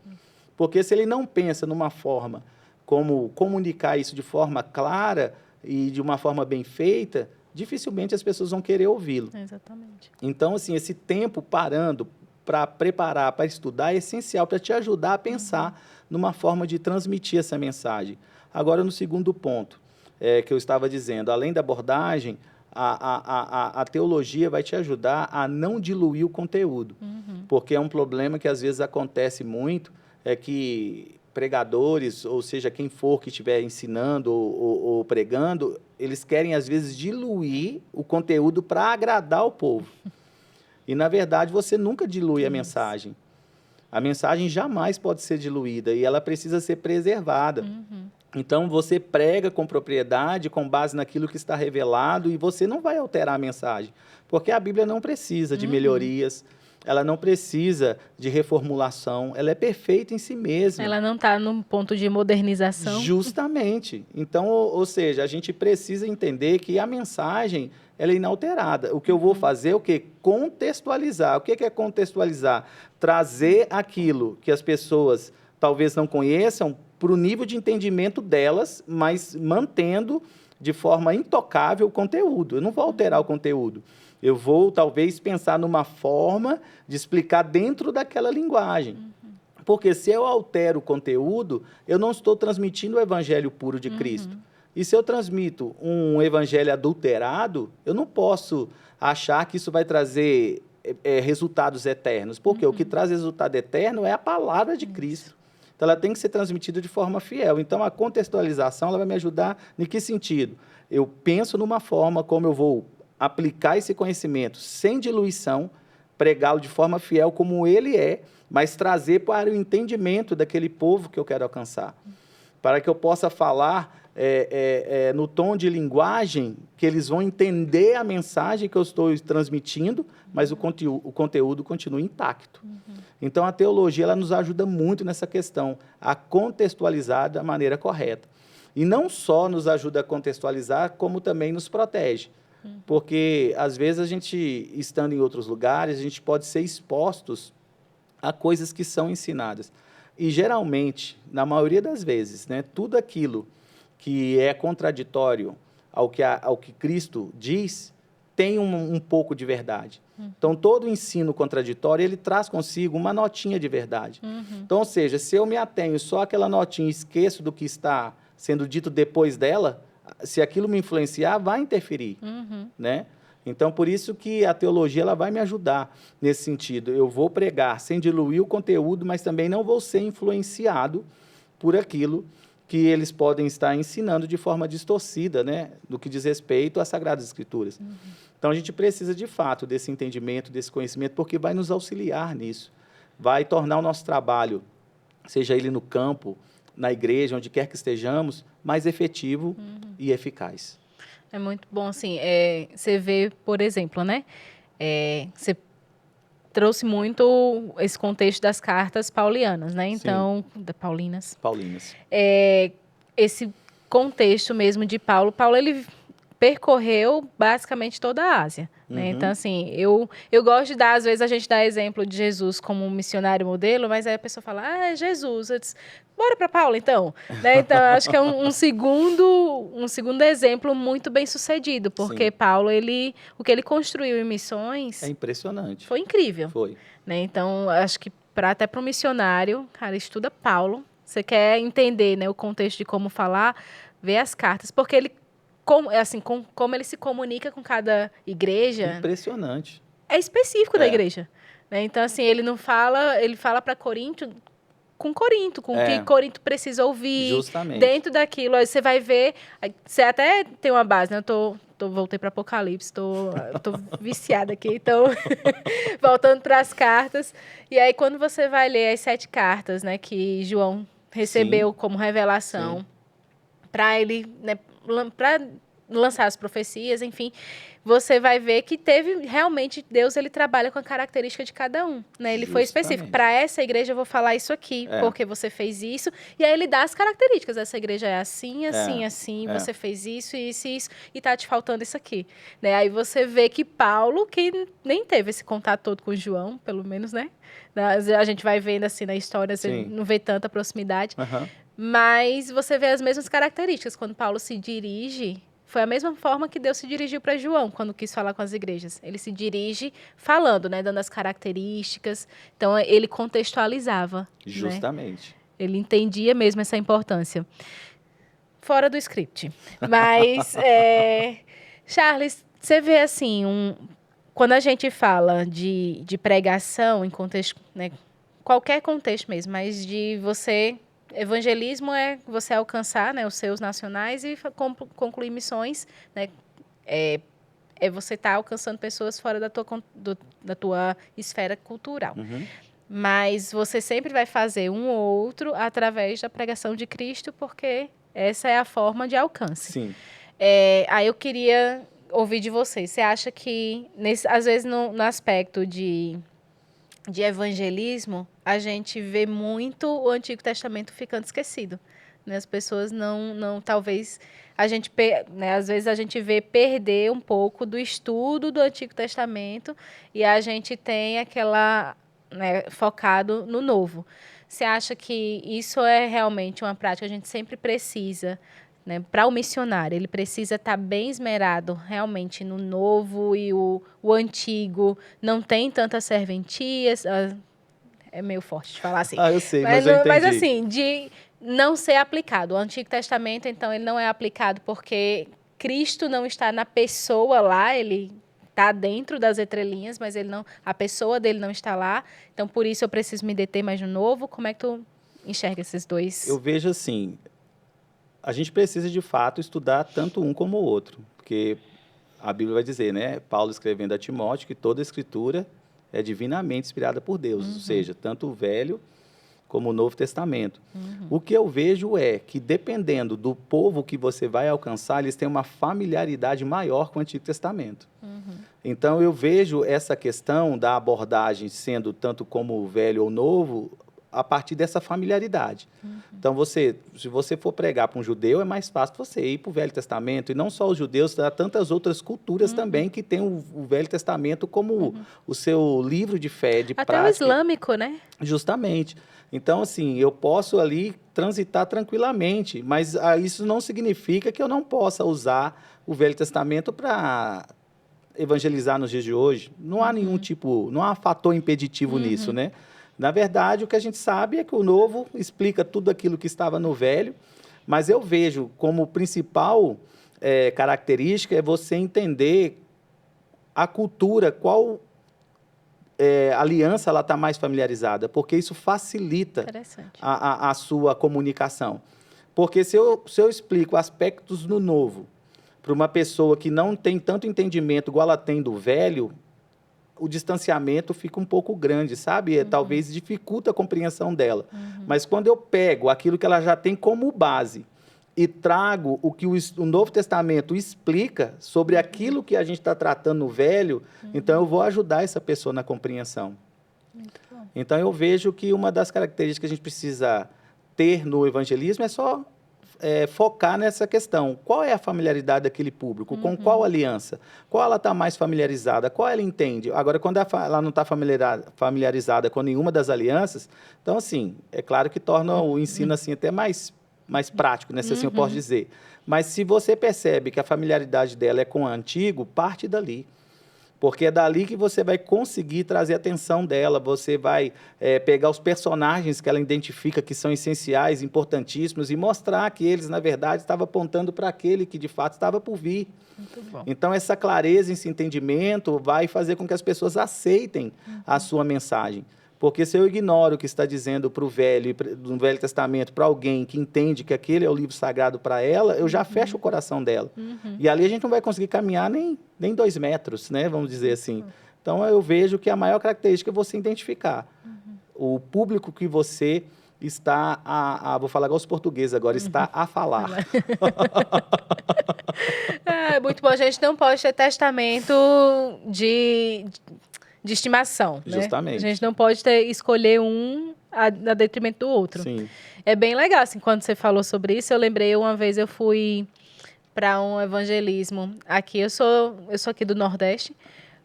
Porque se ele não pensa numa forma como comunicar isso de forma clara e de uma forma bem feita, dificilmente as pessoas vão querer ouvi-lo. Exatamente. Então, assim, esse tempo parando para preparar, para estudar, é essencial para te ajudar a pensar numa forma de transmitir essa mensagem. Agora, no segundo ponto que eu estava dizendo, além da abordagem, a teologia vai te ajudar a não diluir o conteúdo, porque é um problema que às vezes acontece muito, é que pregadores, ou seja, quem for que estiver ensinando ou pregando, eles querem, às vezes, diluir o conteúdo para agradar o povo. E, na verdade, você nunca dilui a mensagem. A mensagem jamais pode ser diluída e ela precisa ser preservada. Então, você prega com propriedade, com base naquilo que está revelado, e você não vai alterar a mensagem, porque a Bíblia não precisa de melhorias, ela não precisa de reformulação, ela é perfeita em si mesma. Ela não está num ponto de modernização. Justamente. Então, ou seja, a gente precisa entender que a mensagem ela é inalterada. O que eu vou fazer é o quê? Contextualizar. O que é contextualizar? Trazer aquilo que as pessoas talvez não conheçam para o nível de entendimento delas, mas mantendo de forma intocável o conteúdo. Eu não vou alterar o conteúdo. Eu vou, talvez, pensar numa forma de explicar dentro daquela linguagem. Porque se eu altero o conteúdo, eu não estou transmitindo o evangelho puro de Cristo. E se eu transmito um evangelho adulterado, eu não posso achar que isso vai trazer resultados eternos. Porque o que traz resultado eterno é a palavra de Cristo. Então, ela tem que ser transmitida de forma fiel. Então, a contextualização ela vai me ajudar em que sentido? Eu penso numa forma como eu vou aplicar esse conhecimento sem diluição, pregá-lo de forma fiel como ele é, mas trazer para o entendimento daquele povo que eu quero alcançar. Para que eu possa falar no tom de linguagem que eles vão entender a mensagem que eu estou transmitindo, mas o conteúdo continua intacto. Então, a teologia ela nos ajuda muito nessa questão, a contextualizar da maneira correta. E não só nos ajuda a contextualizar, como também nos protege. Porque, às vezes, a gente, estando em outros lugares, a gente pode ser expostos a coisas que são ensinadas. E, geralmente, na maioria das vezes, né, tudo aquilo que é contraditório ao que Cristo diz, tem um pouco de verdade. Então, todo ensino contraditório, ele traz consigo uma notinha de verdade. Então, ou seja, se eu me atenho só àquela notinha e esqueço do que está sendo dito depois dela, se aquilo me influenciar, vai interferir, né? Então, por isso que a teologia ela vai me ajudar nesse sentido. Eu vou pregar sem diluir o conteúdo, mas também não vou ser influenciado por aquilo que eles podem estar ensinando de forma distorcida, né, no que diz respeito às Sagradas Escrituras. Então, a gente precisa, de fato, desse entendimento, desse conhecimento, porque vai nos auxiliar nisso. Vai tornar o nosso trabalho, seja ele no campo, na igreja, onde quer que estejamos, mais efetivo e eficaz. É muito bom, assim, você vê, por exemplo, né? Você trouxe muito esse contexto das cartas paulianas, né? Então, Paulinas. Paulinas. Esse contexto mesmo de Paulo. Paulo, ele percorreu basicamente toda a Ásia, né? Então, assim, eu gosto de dar, às vezes a gente dá exemplo de Jesus como um missionário modelo, mas aí a pessoa fala, é Jesus. Eu disse, bora para Paulo, então. Né? Então, acho que é um segundo exemplo muito bem sucedido, porque Paulo, o que ele construiu em missões... É impressionante. Foi incrível. Foi. Né? Então, acho que até para um missionário, cara, estuda Paulo. Você quer entender, né, o contexto de como falar, vê as cartas, porque ele como ele se comunica com cada igreja. Impressionante. É específico da igreja. Né? Então, assim, ele não fala, ele fala para Corinto, com o que Corinto precisa ouvir. Justamente. Dentro daquilo, aí você vai ver, você até tem uma base, né? Voltei para Apocalipse, tô viciada aqui, então voltando para as cartas. E aí, quando você vai ler as 7 cartas, né, que João recebeu como revelação, para ele, né, para lançar as profecias, enfim, você vai ver que realmente Deus, ele trabalha com a característica de cada um, né? Ele foi específico. Para essa igreja eu vou falar isso aqui, porque você fez isso, e aí ele dá as características. Essa igreja é assim, assim, assim, você fez isso, isso, isso, e tá te faltando isso aqui, né? Aí você vê que Paulo, que nem teve esse contato todo com João, pelo menos, né? A gente vai vendo assim na história, você não vê tanta proximidade, mas você vê as mesmas características. Quando Paulo se dirige, foi a mesma forma que Deus se dirigiu para João quando quis falar com as igrejas. Ele se dirige falando, né, dando as características. Então, ele contextualizava. Justamente. Né? Ele entendia mesmo essa importância. Fora do script. Mas, Charles, você vê assim, quando a gente fala de pregação em contexto, né, qualquer contexto mesmo, mas de você... Evangelismo é você alcançar, né, os seus nacionais e concluir missões, né? É você estar alcançando pessoas fora da tua esfera cultural. Mas você sempre vai fazer um ou outro através da pregação de Cristo, porque essa é a forma de alcance. Sim. Aí eu queria ouvir de você. Você acha que, às vezes, no aspecto de evangelismo, a gente vê muito o Antigo Testamento ficando esquecido, né? As pessoas não talvez, né, às vezes a gente vê perder um pouco do estudo do Antigo Testamento e a gente tem aquela, né, focado no Novo. Você acha que isso é realmente uma prática que a gente sempre precisa, né, para o missionário? Ele precisa estar bem esmerado realmente no novo, e o antigo não tem tantas serventias. É meio forte de falar assim. Eu sei, mas eu entendi. Mas assim, de não ser aplicado. O Antigo Testamento, então, ele não é aplicado porque Cristo não está na pessoa lá, ele está dentro das entrelinhas, mas a pessoa dele não está lá. Então, por isso eu preciso me deter mais no novo. Como é que tu enxerga esses dois? Eu vejo assim, a gente precisa, de fato, estudar tanto um como o outro, porque a Bíblia vai dizer, né, Paulo escrevendo a Timóteo, que toda a Escritura é divinamente inspirada por Deus, ou seja, tanto o Velho como o Novo Testamento. O que eu vejo é que, dependendo do povo que você vai alcançar, eles têm uma familiaridade maior com o Antigo Testamento. Então, eu vejo essa questão da abordagem sendo tanto como o Velho ou Novo, a partir dessa familiaridade. Então, se você for pregar para um judeu, é mais fácil você ir para o Velho Testamento. E não só os judeus, há tantas outras culturas também que têm o Velho Testamento como o seu livro de fé, de Até prática. o islâmico, né? Justamente. Então, assim, eu posso ali transitar tranquilamente, mas isso não significa que eu não possa usar o Velho Testamento para evangelizar nos dias de hoje. Não há nenhum tipo, não há fator impeditivo nisso, né? Na verdade, o que a gente sabe é que o Novo explica tudo aquilo que estava no Velho, mas eu vejo como principal característica é você entender a cultura, qual aliança ela está mais familiarizada, porque isso facilita a sua comunicação. Porque se eu explico aspectos no Novo para uma pessoa que não tem tanto entendimento igual ela tem do Velho, o distanciamento fica um pouco grande, sabe? Talvez dificulta a compreensão dela. Mas quando eu pego aquilo que ela já tem como base e trago o que o Novo Testamento explica sobre aquilo que a gente está tratando no Velho, então eu vou ajudar essa pessoa na compreensão. Então eu vejo que uma das características que a gente precisa ter no evangelismo é só focar nessa questão. Qual é a familiaridade daquele público? Com qual aliança? Qual ela está mais familiarizada? Qual ela entende? Agora, quando ela não está familiarizada com nenhuma das alianças, então, assim, é claro que torna o ensino assim, até mais prático, né? Se assim eu posso dizer. Mas se você percebe que a familiaridade dela é com o antigo, parte dali. Porque é dali que você vai conseguir trazer a atenção dela, você vai pegar os personagens que ela identifica que são essenciais, importantíssimos, e mostrar que eles, na verdade, estavam apontando para aquele que, de fato, estava por vir. Muito bom. Então, essa clareza, esse entendimento vai fazer com que as pessoas aceitem a sua mensagem. Porque se eu ignoro o que está dizendo para o Velho, no Velho Testamento, para alguém que entende que aquele é o livro sagrado para ela, eu já fecho o coração dela. E ali a gente não vai conseguir caminhar nem 2 metros, né? Vamos dizer assim. Então, eu vejo que a maior característica é você identificar o público que você está vou falar igual os portugueses agora, está a falar. Muito bom. A gente não pode ter testamento de estimação, né? Justamente. A gente não pode escolher um a detrimento do outro. Sim. É bem legal, assim, quando você falou sobre isso, eu lembrei uma vez eu fui para um evangelismo. Aqui eu sou aqui do Nordeste,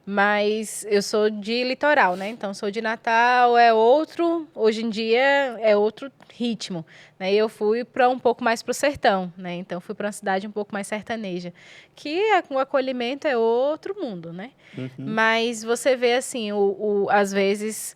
mas eu sou de litoral, né? Então, sou de Natal, hoje em dia é outro ritmo, né? E eu fui para um pouco mais para o sertão, né? Então, fui para uma cidade um pouco mais sertaneja, que o acolhimento é outro mundo, né? Mas você vê, assim, às vezes,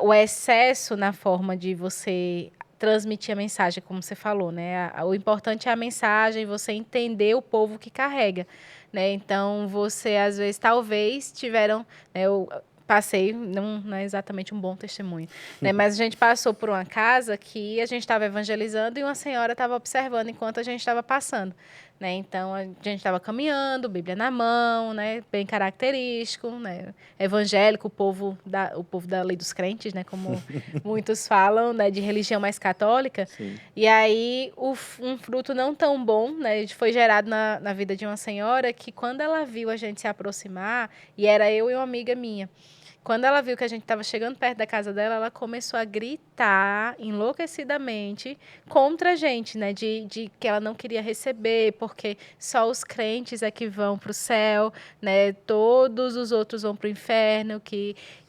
o excesso na forma de você transmitir a mensagem, como você falou, né? O importante é a mensagem, você entender o povo que carrega, né? Então, você, às vezes, talvez tiveram... Né, eu passei, não é exatamente um bom testemunho, né? Mas a gente passou por uma casa que a gente estava evangelizando e uma senhora estava observando enquanto a gente estava passando, né? Então, a gente estava caminhando, Bíblia na mão, né? Bem característico, né? Evangélico, o povo da lei dos crentes, né? Como muitos falam, né? De religião mais católica. Sim. E aí, um fruto não tão bom, né? Foi gerado na vida de uma senhora que, quando ela viu a gente se aproximar, e era eu e uma amiga minha, quando ela viu que a gente estava chegando perto da casa dela, ela começou a gritar enlouquecidamente contra a gente, né? De que ela não queria receber, porque só os crentes é que vão para o céu, né? Todos os outros vão para o inferno.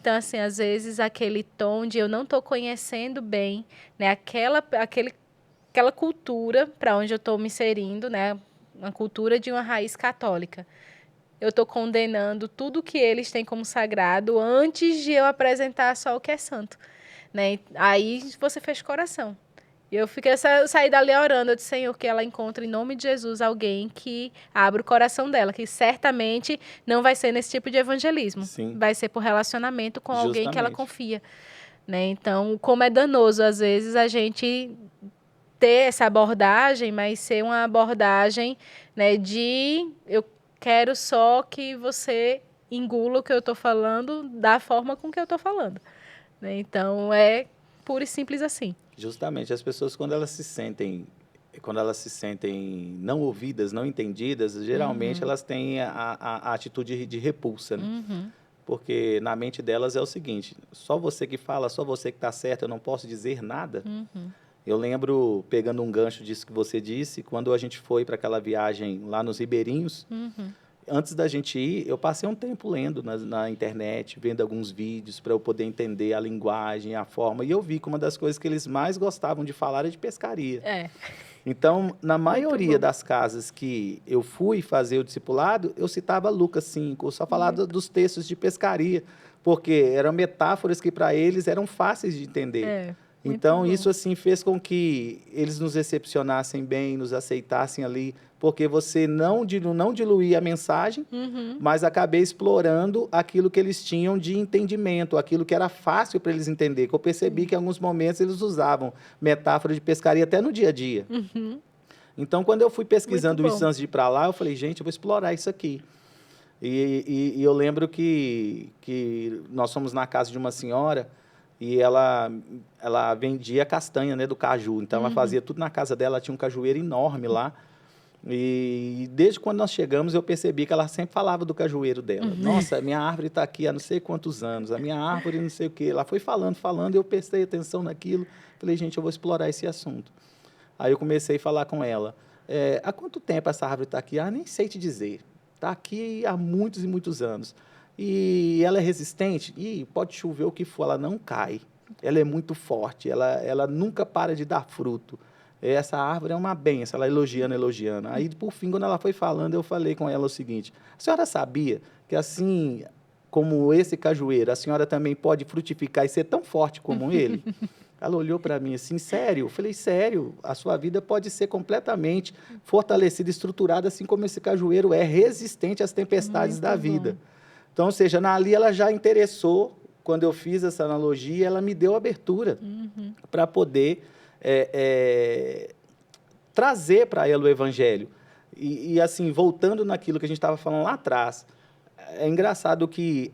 Então, assim, às vezes aquele tom de eu não estou conhecendo bem, né? Aquela cultura para onde eu estou me inserindo, né? Uma cultura de uma raiz católica. Eu estou condenando tudo que eles têm como sagrado antes de eu apresentar só o que é santo, né? Aí você fecha o coração. E eu saí dali orando, eu disse, Senhor, que ela encontre em nome de Jesus alguém que abra o coração dela, que certamente não vai ser nesse tipo de evangelismo. Sim. Vai ser por relacionamento com alguém que ela Justamente. confia, né? Então, como é danoso, às vezes, a gente ter essa abordagem, mas ser uma abordagem, né, eu quero só que você engula o que eu estou falando da forma com que eu estou falando, né? Então, é puro e simples assim. Justamente. As pessoas, quando elas se sentem não ouvidas, não entendidas, geralmente elas têm a atitude de repulsa, né? porque na mente delas é o seguinte, só você que fala, só você que está certo, eu não posso dizer nada. Eu lembro, pegando um gancho disso que você disse, quando a gente foi para aquela viagem lá nos Ribeirinhos, antes da gente ir, eu passei um tempo lendo na internet, vendo alguns vídeos para eu poder entender a linguagem, a forma. E eu vi que uma das coisas que eles mais gostavam de falar era de pescaria. Então, na maioria das casas que eu fui fazer o discipulado, eu citava Lucas 5, eu só falava dos textos de pescaria, porque eram metáforas que para eles eram fáceis de entender. Então, isso assim fez com que eles nos recepcionassem bem, nos aceitassem ali, porque você não diluía a mensagem, mas acabei explorando aquilo que eles tinham de entendimento, aquilo que era fácil para eles entender, que eu percebi que em alguns momentos eles usavam metáfora de pescaria até no dia a dia. Então, quando eu fui pesquisando isso antes de ir para lá, eu falei, gente, eu vou explorar isso aqui. E eu lembro que nós fomos na casa de uma senhora e ela vendia castanha, né, do caju. Então, ela fazia tudo na casa dela, ela tinha um cajueiro enorme lá. E desde quando nós chegamos, eu percebi que ela sempre falava do cajueiro dela. Nossa, a minha árvore está aqui há não sei quantos anos, a minha árvore não sei o quê. Ela foi falando, e eu prestei atenção naquilo. Falei, gente, eu vou explorar esse assunto. Aí eu comecei a falar com ela. Há quanto tempo essa árvore está aqui? Nem sei te dizer. Está aqui há muitos e muitos anos. E ela é resistente? Pode chover o que for, ela não cai. Ela é muito forte, ela nunca para de dar fruto. Essa árvore é uma benção, ela elogiando. Aí, por fim, quando ela foi falando, eu falei com ela o seguinte, a senhora sabia que assim como esse cajueiro, a senhora também pode frutificar e ser tão forte como ele? Ela olhou para mim assim, sério? Eu falei, sério, a sua vida pode ser completamente fortalecida, estruturada, assim como esse cajueiro é resistente às tempestades da vida. Então, ou seja, ali ela já interessou, quando eu fiz essa analogia, ela me deu abertura para poder trazer para ela o evangelho. E assim, voltando naquilo que a gente estava falando lá atrás, é engraçado que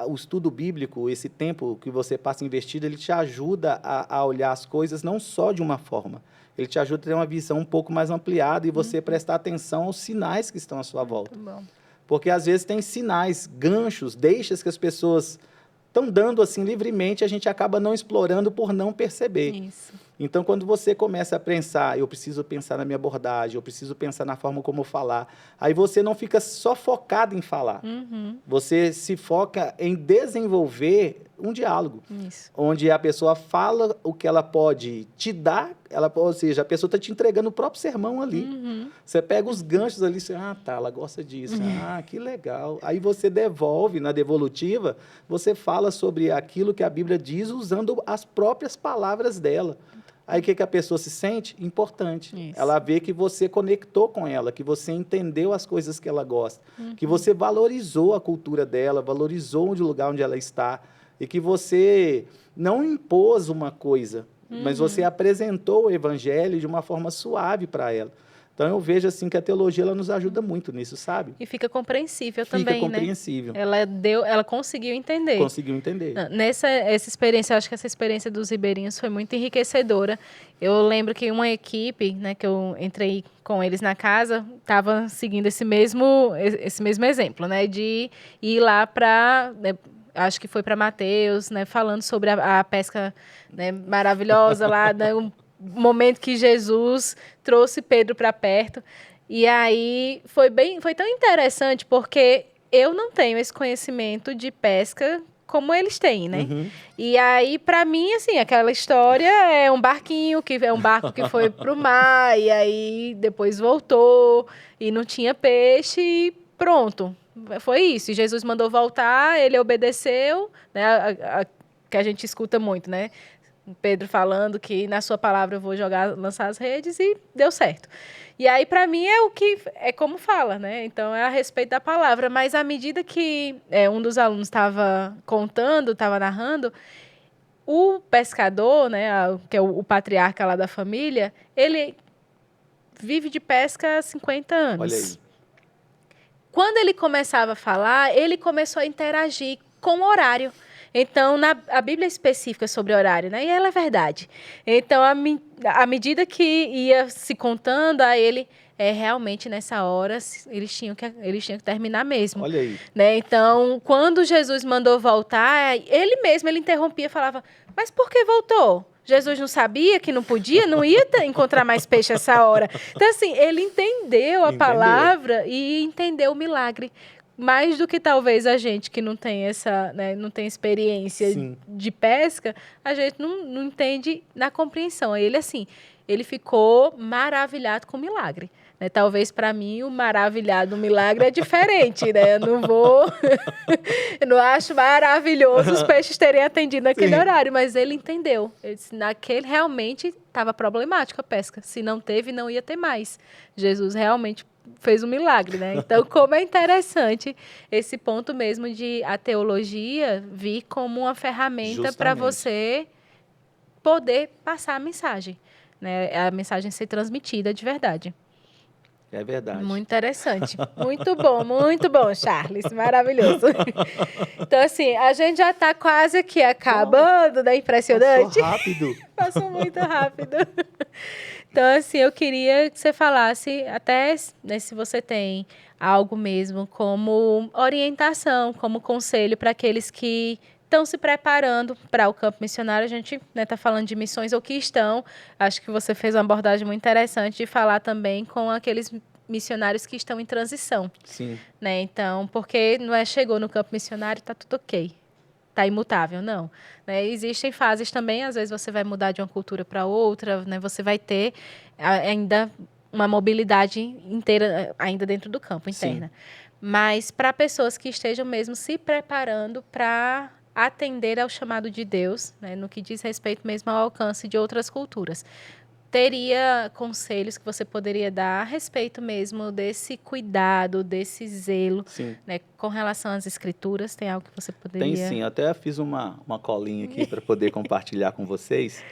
o estudo bíblico, esse tempo que você passa investido, ele te ajuda a olhar as coisas não só de uma forma, ele te ajuda a ter uma visão um pouco mais ampliada e você prestar atenção aos sinais que estão à sua volta. Porque, às vezes, tem sinais, ganchos, deixas que as pessoas estão dando assim livremente, a gente acaba não explorando por não perceber. Então, quando você começa a pensar, eu preciso pensar na minha abordagem, eu preciso pensar na forma como falar, aí você não fica só focado em falar. Você se foca em desenvolver um diálogo, onde a pessoa fala o que ela pode te dar, ou seja, a pessoa está te entregando o próprio sermão ali. Você pega os ganchos ali, você, ela gosta disso, que legal. Aí você devolve, na devolutiva, você fala sobre aquilo que a Bíblia diz usando as próprias palavras dela. Aí o que a pessoa se sente? Importante. Ela vê que você conectou com ela, que você entendeu as coisas que ela gosta, que você valorizou a cultura dela, valorizou o lugar onde ela está, e que você não impôs uma coisa, mas você apresentou o evangelho de uma forma suave para ela. Então, eu vejo assim que a teologia ela nos ajuda muito nisso, sabe? E fica compreensível também, Fica compreensível. Ela conseguiu entender. Conseguiu entender. Essa experiência, eu acho que essa experiência dos ribeirinhos foi muito enriquecedora. Eu lembro que uma equipe, né, que eu entrei com eles na casa, estava seguindo esse mesmo exemplo, né, de ir lá para... acho que foi para Mateus, né, falando sobre a pesca, né, maravilhosa lá, né, um momento que Jesus trouxe Pedro para perto. E aí foi tão interessante, porque eu não tenho esse conhecimento de pesca como eles têm, né? E aí, para mim, assim, aquela história é um barco que foi pro mar, e aí depois voltou, e não tinha peixe, e pronto. Foi isso. E Jesus mandou voltar, ele obedeceu, né? Que a gente escuta muito, né? Pedro falando que na sua palavra eu vou lançar as redes, e deu certo. E aí, para mim, é como fala, né? Então, é a respeito da palavra. Mas à medida que um dos alunos estava contando, estava narrando, o pescador, né, que é o patriarca lá da família, ele vive de pesca há 50 anos. Olha aí. Quando ele começava a falar, ele começou a interagir com o horário. Então, a Bíblia é específica sobre horário, né? E ela é verdade. Então, à medida que ia se contando a ele, realmente nessa hora eles tinham que terminar mesmo. Olha aí. Né? Então, quando Jesus mandou voltar, ele interrompia e falava, mas por que voltou? Jesus não sabia que não podia, não ia encontrar mais peixe essa hora. Então, assim, ele entendeu a palavra e entendeu o milagre. Mais do que talvez a gente que não tem não tem experiência de pesca, a gente não entende na compreensão. Ele, assim, ele ficou maravilhado com o milagre. Né? Talvez para mim o maravilhado do milagre é diferente, né? Eu não vou... eu não acho maravilhoso os peixes terem atendido naquele horário, mas ele entendeu. Ele disse, naquele realmente estava problemático a pesca. Se não teve, não ia ter mais. Jesus realmente fez um milagre, né? Então, como é interessante esse ponto mesmo de a teologia vir como uma ferramenta para você poder passar a mensagem, né? A mensagem ser transmitida de verdade. É verdade. Muito interessante. Muito bom, Charles. Maravilhoso. Então, assim, a gente já está quase aqui acabando, né? Impressionante. Passou rápido. Passou muito rápido. Então, assim, eu queria que você falasse até, né, se você tem algo mesmo como orientação, como conselho para aqueles que estão se preparando para o campo missionário. A gente está falando de missões ou que estão. Acho que você fez uma abordagem muito interessante de falar também com aqueles missionários que estão em transição. Sim. Né? Então, porque não chegou no campo missionário, está tudo ok. Está imutável, não. Né? Existem fases também, às vezes você vai mudar de uma cultura para outra, né? Você vai ter ainda uma mobilidade inteira, ainda dentro do campo, interna. Sim. Mas para pessoas que estejam mesmo se preparando para atender ao chamado de Deus, né? No que diz respeito mesmo ao alcance de outras culturas. Teria conselhos que você poderia dar a respeito mesmo desse cuidado, desse zelo, né, com relação às escrituras? Tem algo que você poderia... Tem sim, até fiz uma colinha aqui para poder compartilhar com vocês.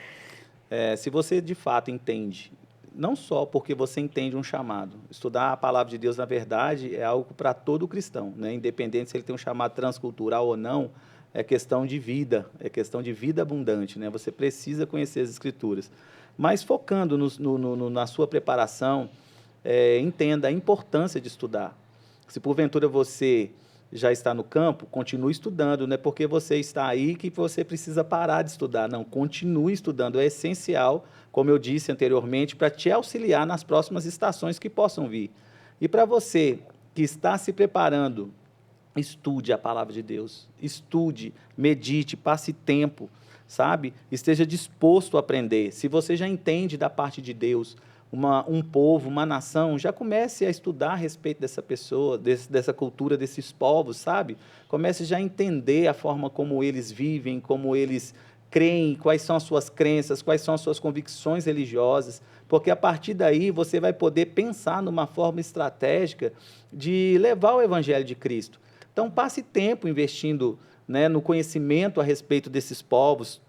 Se você de fato entende, não só porque você entende um chamado, estudar a palavra de Deus, na verdade, é algo para todo cristão, né? Independente se ele tem um chamado transcultural ou não, é questão de vida abundante, né? Você precisa conhecer as escrituras. Mas focando na sua preparação, entenda a importância de estudar. Se porventura você já está no campo, continue estudando. Não é porque você está aí que você precisa parar de estudar. Não, continue estudando. É essencial, como eu disse anteriormente, para te auxiliar nas próximas estações que possam vir. E para você que está se preparando, estude a palavra de Deus. Estude, medite, passe tempo. Sabe? Esteja disposto a aprender. Se você já entende da parte de Deus, um povo, uma nação, já comece a estudar a respeito dessa pessoa, dessa cultura, desses povos, sabe? Comece já a entender a forma como eles vivem, como eles creem, quais são as suas crenças, quais são as suas convicções religiosas, porque a partir daí você vai poder pensar numa forma estratégica de levar o Evangelho de Cristo. Então, passe tempo investindo, né, no conhecimento a respeito desses povos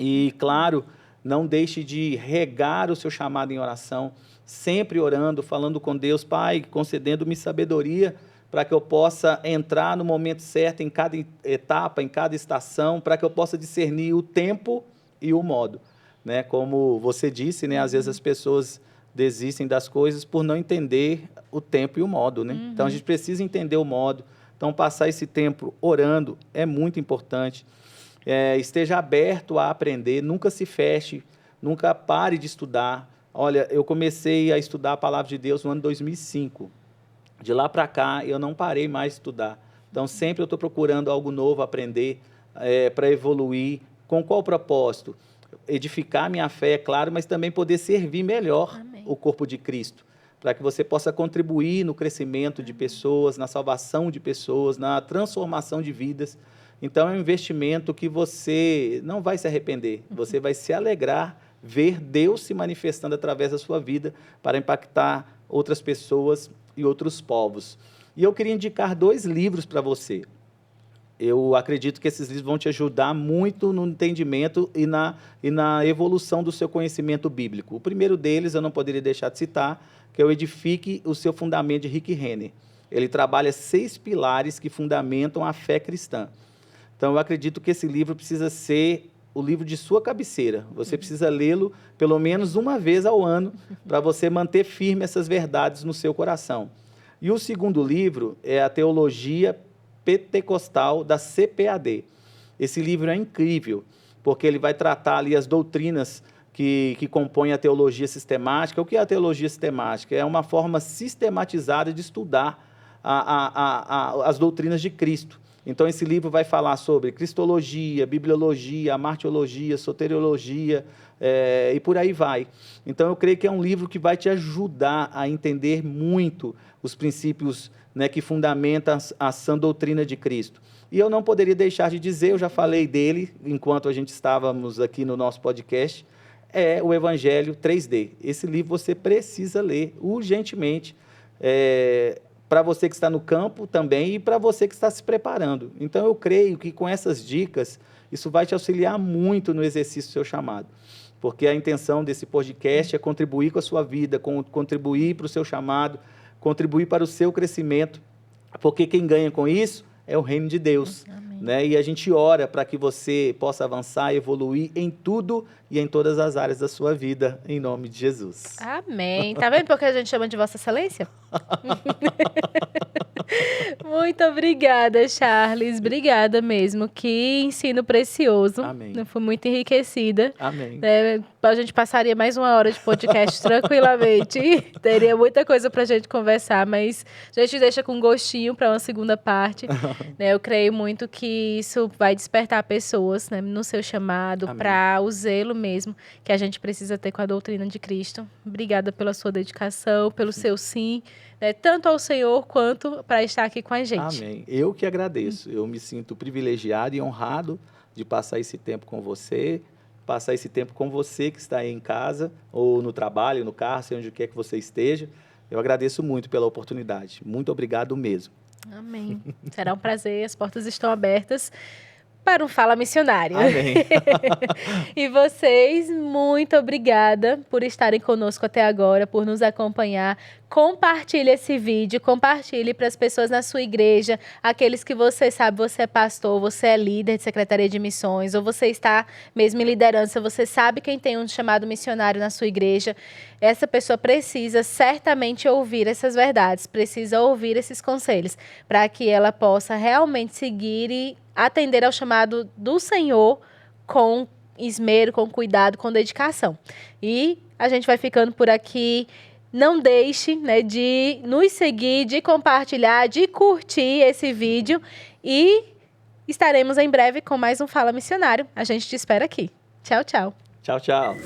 e, claro, não deixe de regar o seu chamado em oração, sempre orando, falando com Deus, Pai, concedendo-me sabedoria para que eu possa entrar no momento certo em cada etapa, em cada estação, para que eu possa discernir o tempo e o modo. Né? Como você disse, né, às vezes as pessoas desistem das coisas por não entender o tempo e o modo. Né? Então, a gente precisa entender o modo. Então, passar esse tempo orando é muito importante. Esteja aberto a aprender, nunca se feche, nunca pare de estudar. Olha, eu comecei a estudar a palavra de Deus no ano 2005. De lá para cá, eu não parei mais de estudar. Então, sempre eu estou procurando algo novo, aprender, para evoluir. Com qual propósito? Edificar minha fé, é claro, mas também poder servir melhor o corpo de Cristo, para que você possa contribuir no crescimento de pessoas, na salvação de pessoas, na transformação de vidas. Então, é um investimento que você não vai se arrepender, você vai se alegrar, ver Deus se manifestando através da sua vida para impactar outras pessoas e outros povos. E eu queria indicar 2 livros para você. Eu acredito que esses livros vão te ajudar muito no entendimento e na evolução do seu conhecimento bíblico. O primeiro deles, eu não poderia deixar de citar, que é o Edifique o Seu Fundamento, de Rick Renner. Ele trabalha 6 pilares que fundamentam a fé cristã. Então, eu acredito que esse livro precisa ser o livro de sua cabeceira. Você precisa lê-lo pelo menos uma vez ao ano para você manter firme essas verdades no seu coração. E o segundo livro é a Teologia Pentecostal da CPAD. Esse livro é incrível, porque ele vai tratar ali as doutrinas que compõem a teologia sistemática. O que é a teologia sistemática? É uma forma sistematizada de estudar as doutrinas de Cristo. Então, esse livro vai falar sobre cristologia, bibliologia, martiologia, soteriologia, e por aí vai. Então, eu creio que é um livro que vai te ajudar a entender muito os princípios, né, que fundamentam a sã doutrina de Cristo. E eu não poderia deixar de dizer, eu já falei dele enquanto a gente estávamos aqui no nosso podcast, é o Evangelho 3D. Esse livro você precisa ler urgentemente, para você que está no campo também e para você que está se preparando. Então, eu creio que com essas dicas, isso vai te auxiliar muito no exercício do seu chamado. Porque a intenção desse podcast é contribuir com a sua vida, contribuir para o seu chamado, contribuir para o seu crescimento, porque quem ganha com isso é o reino de Deus. Né? E a gente ora para que você possa avançar e evoluir em tudo e em todas as áreas da sua vida, em nome de Jesus. Amém. Tá vendo por que a gente chama de Vossa Excelência? Muito obrigada, Charles. Obrigada mesmo. Que ensino precioso. Amém. Eu fui muito enriquecida. Amém. A gente passaria mais uma hora de podcast tranquilamente. Teria muita coisa pra gente conversar, mas a gente deixa com gostinho para uma segunda parte. Eu creio muito que isso vai despertar pessoas, né, no seu chamado, para o zelo mesmo que a gente precisa ter com a doutrina de Cristo. Obrigada pela sua dedicação, pelo seu sim, né, tanto ao Senhor quanto para estar aqui com a gente. Amém. Eu que agradeço. Eu me sinto privilegiado e honrado de passar esse tempo com você, passar esse tempo com você que está aí em casa, ou no trabalho, no carro, seja onde quer que você esteja. Eu agradeço muito pela oportunidade. Muito obrigado mesmo. Amém. Será um prazer. As portas estão abertas para um Fala Missionário. Amém. E vocês, muito obrigada por estarem conosco até agora, por nos acompanhar. Compartilhe esse vídeo, compartilhe para as pessoas na sua igreja, aqueles que você sabe, você é pastor, você é líder de Secretaria de Missões, ou você está mesmo em liderança, você sabe quem tem um chamado missionário na sua igreja. Essa pessoa precisa certamente ouvir essas verdades, precisa ouvir esses conselhos, para que ela possa realmente seguir e atender ao chamado do Senhor com esmero, com cuidado, com dedicação. E a gente vai ficando por aqui. Não deixe, né, de nos seguir, de compartilhar, de curtir esse vídeo. E estaremos em breve com mais um Fala Missionário. A gente te espera aqui. Tchau, tchau. Tchau, tchau.